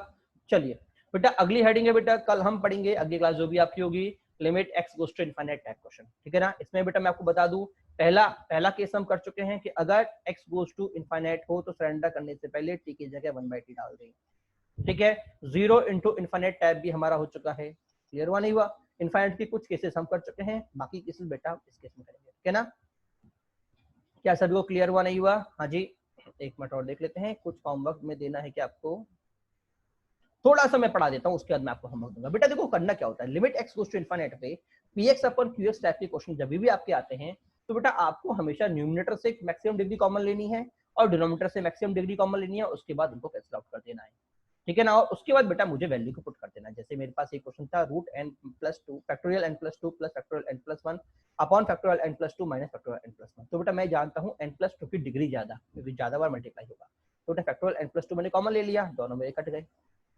Speaker 1: चलिए बेटा अगली हेडिंग है बेटा, कल हम पढ़ेंगे अगली क्लास जो भी आपकी होगी, limit x goes to infinite type question, ठीक है ना। इसमें बेटा मैं आपको बता दूं, पहला केस हम कर चुके हैं कि अगर x गोस टू इनफाइनाइट हो तो सरेंडर करने से पहले t की जगह 1/t डाल दें, ठीक है। 0 इंटू इनफाइनाइट टाइप भी हमारा हो चुका है। क्लियर हुआ नहीं हुआ? इनफाइनाइट के कुछ केसेस हम कर चुके हैं, बाकी केसेस बेटा इस केस में करेंगे, ठीक है ना। क्या सभी को क्लियर हुआ नहीं हुआ? हाँ जी, एक मिनट और देख लेते हैं, कुछ होमवर्क में देना है कि आपको, थोड़ा सा मैं पढ़ा देता हूं, उसके बाद मैं आपको होमवर्क दूंगा। बेटा देखो करना क्या होता है, limit x goes to infinite पे px अपॉन qx टाइप के क्वेश्चन जब भी आपके आते हैं तो बेटा आपको हमेशा न्यूमरेटर से मैक्सिमम डिग्री कॉमन लेनी है और डिनोमिनेटर से मैक्सिमम डिग्री कॉमन लेनी है, उसके बाद उनको कैंसिल आउट कर देना है, ठीक है ना। और उसके बाद बेटा मुझे वैल्यू को पुट कर देना है। जैसे मेरे पास एक क्वेश्चन था, √n+2 factorial n+2 plus factorial n+1 upon factorial n+2 minus factorial n+1। तो बेटा मैं जानता हूँ n+2 की डिग्री ज्यादा, क्योंकि ज्यादा बार मल्टीप्लाई होगा, तो बेटा फैक्टोरियल n+2 मैंने कॉमन ले लिया, दोनों मेरे कट गए।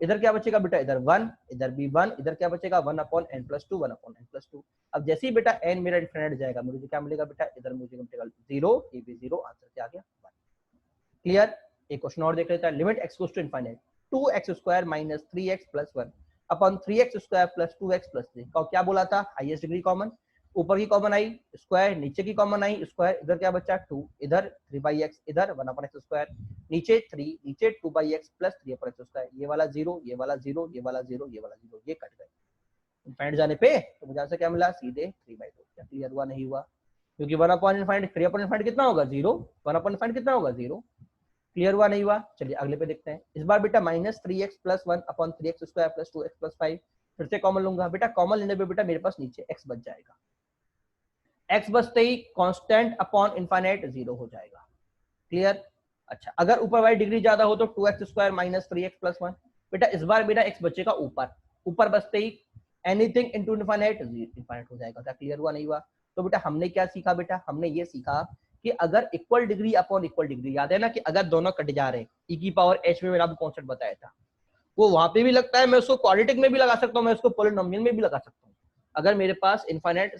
Speaker 1: इधर क्या बचेगा बेटा, इधर 1, इधर भी 1, इधर क्या बचेगा 1/n+2, 1/n+2। अब जैसे ही बेटा n मेरा इनफिनिट जाएगा, मुझे क्या मिलेगा बेटा, इधर मुझे मिलेगा 0, ये भी 0, आंसर क्या आ गया 1। क्लियर? एक क्वेश्चन और देख लेते हैं, limit x goes to infinite 2x² - 3x + 1 upon 3x² + 2x + 3 का क्या बोला था, हाईएस्ट डिग्री कॉमन, ऊपर की कॉमन आई स्क्वायर, नीचे की कॉमन आई स्क्वायर, इधर क्या बचा 2, इधर 3/x, इधर 1/x², नीचे 3, नीचे 2/x + 3/x², ये वाला 0, ये वाला 0, ये वाला 0, ये वाला 0, ये कट गए। इनफाइनाइट जाने पे तो मुझे आंसर क्या मिला, सीधे 3/2। क्या क्लियर हुआ नहीं हुआ? क्योंकि 1/∞ 3/∞ कितना होगा 0, 1/∞ कितना होगा 0। क्लियर हुआ नहीं हुआ? चलिए अगले पे देखते हैं। इस बार बेटा -3x + 1 अपॉन 3x² + 2x + 5 फिर से कॉमन लूंगा। बेटा कॉमन लेने पे बेटा मेरे पास नीचे x बच जाएगा, x बचते ही कांस्टेंट अपॉन इनफाइनाइट 0 हो जाएगा। क्लियर? अच्छा, अगर ऊपर वाली डिग्री ज्यादा हो तो 2x² - 3x + 1, बेटा इस बार मेरा x बचेगा ऊपर, ऊपर बचते ही एनीथिंग इनटू इनफाइनाइट इनफाइनाइट हो जाएगा। क्या क्लियर हुआ नहीं हुआ? तो बेटा हमने क्या सीखा, बेटा हमने ये सीखा कि अगर equal degree upon equal degree, याद है ना कि अगर दोनों कट जा रहे हैं, e की पावर h में मैंने आपको कॉन्सेप्ट बताया था, वो वहां पे भी लगता है, मैं उसको क्वाड्रेटिक में भी लगा सकता हूँ, मैं उसको पॉलिनोमियल में भी लगा सकता हूँ। अगर मेरे पास इनफाइनाइट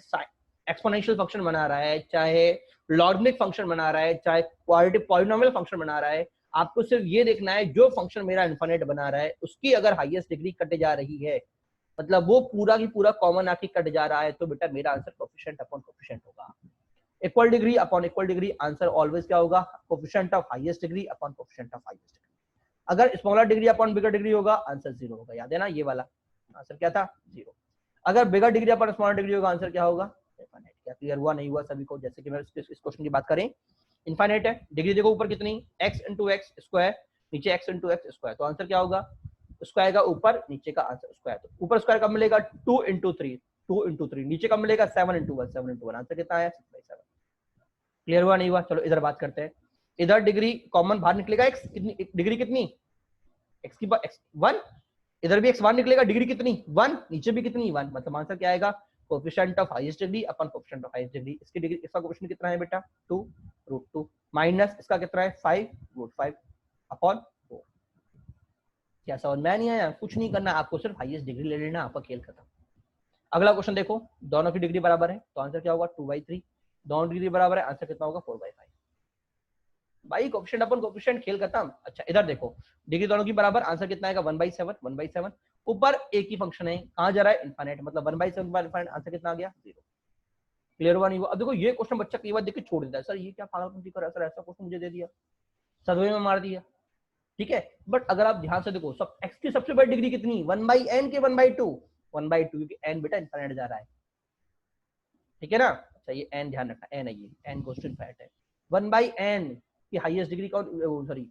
Speaker 1: एक्सपोनेंशियल फंक्शन बना रहा है, चाहे लॉगरिथमिक फंक्शन बना रहा है, चाहे क्वाड्रेटिक पॉलिनोमियल फंक्शन बना रहा है, आपको सिर्फ ये देखना है जो फंक्शन मेरा इनफाइनाइट बना रहा है उसकी अगर हाईएस्ट डिग्री कट जा रही है, मतलब वो पूरा की पूरा कॉमन आके कट जा रहा है, तो बेटा मेरा आंसर कोफिशिएंट अपॉन कोफिशिएंट होगा। Equal degree upon equal degree, answer always क्या होगा, coefficient of highest degree upon coefficient of highest degree. अगर स्मॉलर डिग्री अपॉन बिगर डिग्री होगा, आंसर 0 होगा। याद है ना, ये वाला आंसर क्या था, 0। अगर बिगर डिग्री अपॉन स्मॉलर डिग्री होगा, आंसर क्या होगा, इनफाइनाइट। क्या क्लियर हुआ नहीं हुआ सभी को? जैसे कि मैं इस क्वेश्चन की बात करें, इनफाइनाइट है, डिग्री देखो ऊपर कितनी, x × x², नीचे x × x², तो आंसर क्या होगा, स्क्वायर का ऊपर, नीचे का आंसर स्क्वायर, तो ऊपर स्क्वायर कब मिलेगा 2 × 3, 2 × 3, नीचे कब मिलेगा 7 × 1, 7 × 1, आंसर कितना है 6/7। क्लियर हुआ नहीं हुआ? चलो इधर बात करते हैं, इधर डिग्री कॉमन बाहर निकलेगा, x कितनी डिग्री कितनी, x की x 1, इधर भी x 1 निकलेगा, डिग्री कितनी 1, नीचे भी कितनी 1, मतलब आंसर क्या आएगा coefficient of highest degree upon coefficient of highest degree, इसकी डिग्री, इसका कोफिशिएंट कितना है बेटा 2 √2 माइनस इसका कितना है 5 √5 अपॉन 4। क्या समझ में नहीं आया? कुछ नहीं करना आपको, सिर्फ हाईएस्ट डिग्री ले लेना, आपका खेल खत्म। अगला क्वेश्चन देखो, दोनों की डिग्री बराबर है तो आंसर क्या होगा 2/3, दोनों डिग्री बराबर है आंसर कितना होगा 4/5। भाई कोफिशिएंट अपन कोफिशिएंट खेल खत्म। अच्छा इधर देखो, डिग्री दोनों की बराबर, आंसर कितना आएगा 1/7 1/7, ऊपर एक ही फंक्शन है, कहां जा रहा है इनफाइनाइट, मतलब 1/7 बाय इनफाइनाइट, आंसर कितना आ गया 0। क्लियर हुआ नहीं हुआ? अब देखो ये क्वेश्चन बच्चा कई बार देख के छोड़ देता है, सर ये क्या पागलपंती कर रहा है सर, ऐसा क्वेश्चन मुझे दे दिया, सदमे में मार दिया, ठीक है। बट अगर आप ध्यान से देखो, सब x की सबसे बड़ी डिग्री कितनी 1/n के 1/2 1/2 क्योंकि n बेटा इनफाइनाइट जा रहा है, ठीक है ना। अच्छा ये n ध्यान रखना, n है ये, n गोस टू इनफाइनाइट है, 1/n की हाईएस्ट डिग्री कौन, सॉरी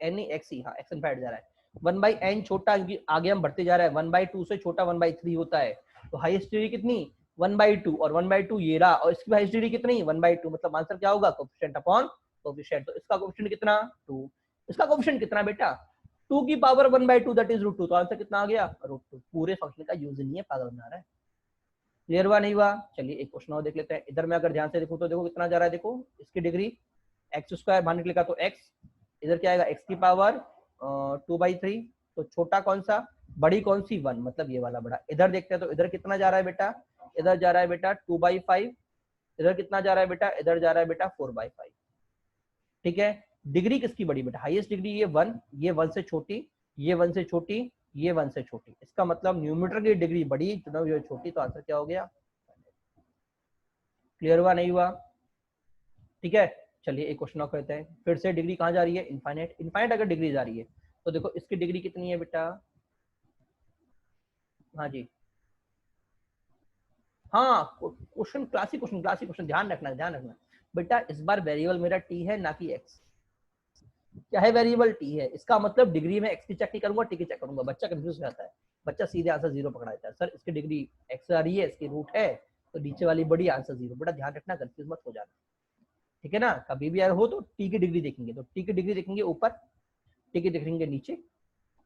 Speaker 1: n ही x ही, हाँ x इनफाइनाइट जा रहा है, 1/n छोटा क्योंकि आगे हम बढ़ते जा रहे हैं, 1/2 से छोटा 1/3 होता है, तो हाईएस्ट डिग्री कितनी 1/2 और 1/2 ये रहा, और इसकी हाईएस्ट डिग्री कितनी 1/2, मतलब आंसर क्या होगा कोफिशिएंट अपॉन कोफिशिएंट, तो इसका कोफिशिएंट कितना 2, इसका कोफिशिएंट कितना बेटा 2 की पावर 1/2 दैट इज √2, तो आंसर कितना आ गया √2। पूरे फंक्शन का यूज नहीं है, पागल बना रहा है। क्लियर हुआ नहीं हुआ? चलिए एक क्वेश्चन और देख लेते हैं। इधर मैं अगर ध्यान से देखूं तो देखो कितना जा रहा है, देखो इसकी डिग्री x² बाहर निकलेगा तो x, इधर क्या आएगा x की पावर 2/3, तो छोटा कौन सा, बड़ी कौन सी 1, मतलब ये वाला बड़ा। इधर देखते हैं तो इधर कितना जा रहा है बेटा, इधर जा रहा है बेटा 2/5, इधर कितना जा रहा है बेटा, इधर जा रहा है बेटा 4/5, ठीक है। डिग्री किसकी बड़ी बेटा, हाईएस्ट डिग्री ये 1, ये 1 से छोटी, ये 1 से छोटी, ये 1 से छोटी, इसका मतलब न्यूमरेटर की डिग्री बड़ी, ये छोटी, तो आंसर क्या हो गया। क्लियर हुआ नहीं हुआ? ठीक है। चलिए एक क्वेश्चन और करते हैं, फिर से डिग्री कहाँ जा रही है इनफाइनाइट, इनफाइनाइट अगर डिग्री जा रही है तो देखो इसकी डिग्री कितनी है बेटा, हाँ जी, हाँ क्वेश्चन क्लासिक क्वेश्चन ध्यान रखना बेटा, इस बार वेरिएबल मेरा t है ना कि x, क्या है वेरिएबल t है, इसका मतलब डिग्री में x की चेक नहीं करूंगा, t की चेक करूंगा, बच्चा कंफ्यूज हो जाता है, बच्चा सीधे आंसर 0 पकड़ा देता है, सर इसकी डिग्री x आ रही है, इसकी रूट है तो नीचे वाली बड़ी, आंसर 0, बेटा ध्यान रखना, कंफ्यूज मत हो जाना, ठीक है ना। कभी भी यार हो तो t की डिग्री देखेंगे, तो t की डिग्री देखेंगे ऊपर, t की देखेंगे नीचे,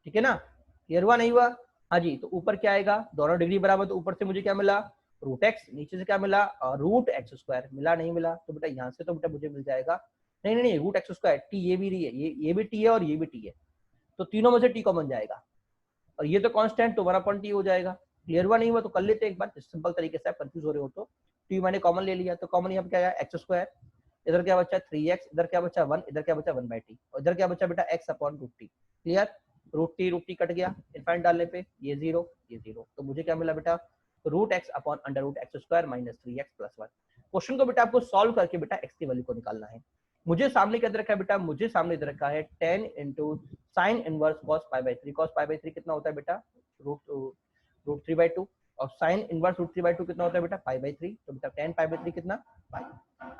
Speaker 1: ठीक है ना। क्लियर हुआ नहीं हुआ? हाँ जी, तो ऊपर क्या आएगा, दोनों डिग्री बराबर, तो ऊपर से मुझे क्या मिला √x, नीचे से क्या मिला √x², मिला नहीं मिला, तो बेटा यहाँ से तो बेटा मुझे मिल जाएगा, नहीं नहीं √x², t ये भी रही है, ये भी t है और ये भी t है, तो तीनों में से t कॉमन जाएगा, और ये तो कांस्टेंट, तो 1/t हो जाएगा। क्लियर हुआ नहीं हुआ? तो कर लेते एक बार सिंपल तरीके से, आप कंफ्यूज हो रहे हो तो t मैंने कॉमन ले लिया, तो कॉमन यहाँ पे क्या आया x², इधर क्या बचा 3x, इधर क्या बचा 1, इधर क्या बचा 1/t, और इधर क्या बचा बेटा x/√t। क्लियर, √t कट गया इनफाइनाइट डालने पे, ये 0 ये 0, तो मुझे क्या मिला बेटा √x/√x² माइनस 3x + 1। क्वेश्चन को बेटा आपको सॉल्व करके बेटा x की वैल्यू को निकालना है। मुझे सामने क्या दे रखा है बेटा, मुझे सामने दे रखा है 10 × sin इनवर्स cos π/3, cos π/3 कितना होता है बेटा √3/2, और sin इनवर्स √3/2 कितना होता है बेटा π/3, तो बेटा 10 π/3 कितना पाई,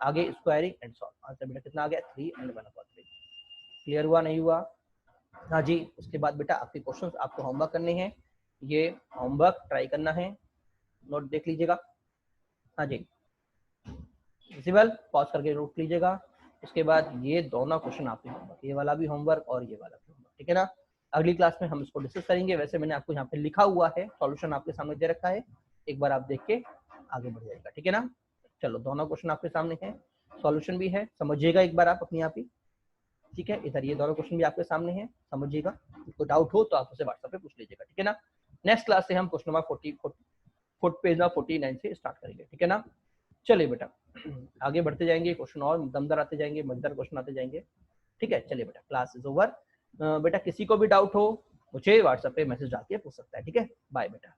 Speaker 1: आगे स्क्वायरिंग एंड सॉल्व, आंसर बेटा कितना आ गया 3 and 1/3। क्लियर हुआ नहीं हुआ? हाँ जी। उसके बाद बेटा आपके क्वेश्चंस आपको होमवर्क करने हैं, ये होमवर्क ट्राई करना है, नोट देख लीजिएगा, हाँ जी, विजिबल पॉज करके नोट लीजिएगा। उसके बाद ये दोनों क्वेश्चन आपके होमवर्क, ये वाला भी होमवर्क और ये वाला भी होमवर्क, ठीक है ना। अगली क्लास में हम इसको डिस्कस करेंगे। वैसे मैंने आपको यहाँ पे लिखा हुआ है, सॉल्यूशन आपके सामने दे रखा है, एक बार आप देख के आगे बढ़ जाएगा, ठीक है ना। चलो दोनों क्वेश्चन आपके सामने है, सॉल्यूशन भी है, समझिएगा एक बार आप अपने आप ही, ठीक है। इधर ये दोनों क्वेश्चन भी आपके सामने हैं, समझिएगा, कोई डाउट हो तो आप उसे व्हाट्सएप पे पूछ लीजिएगा, ठीक है ना। नेक्स्ट क्लास से हम क्वेश्चन नंबर 40 पेज नंबर 49 से स्टार्ट करेंगे, ठीक है ना। चलिए बेटा आगे बढ़ते जाएंगे, क्वेश्चन और दमदार आते जाएंगे, मजेदार क्वेश्चन आते जाएंगे, ठीक है। चलिए बेटा क्लास इज ओवर। बेटा किसी को भी डाउट हो मुझे व्हाट्सएप पे मैसेज डाल के पूछ सकता है, ठीक है। बाय बेटा।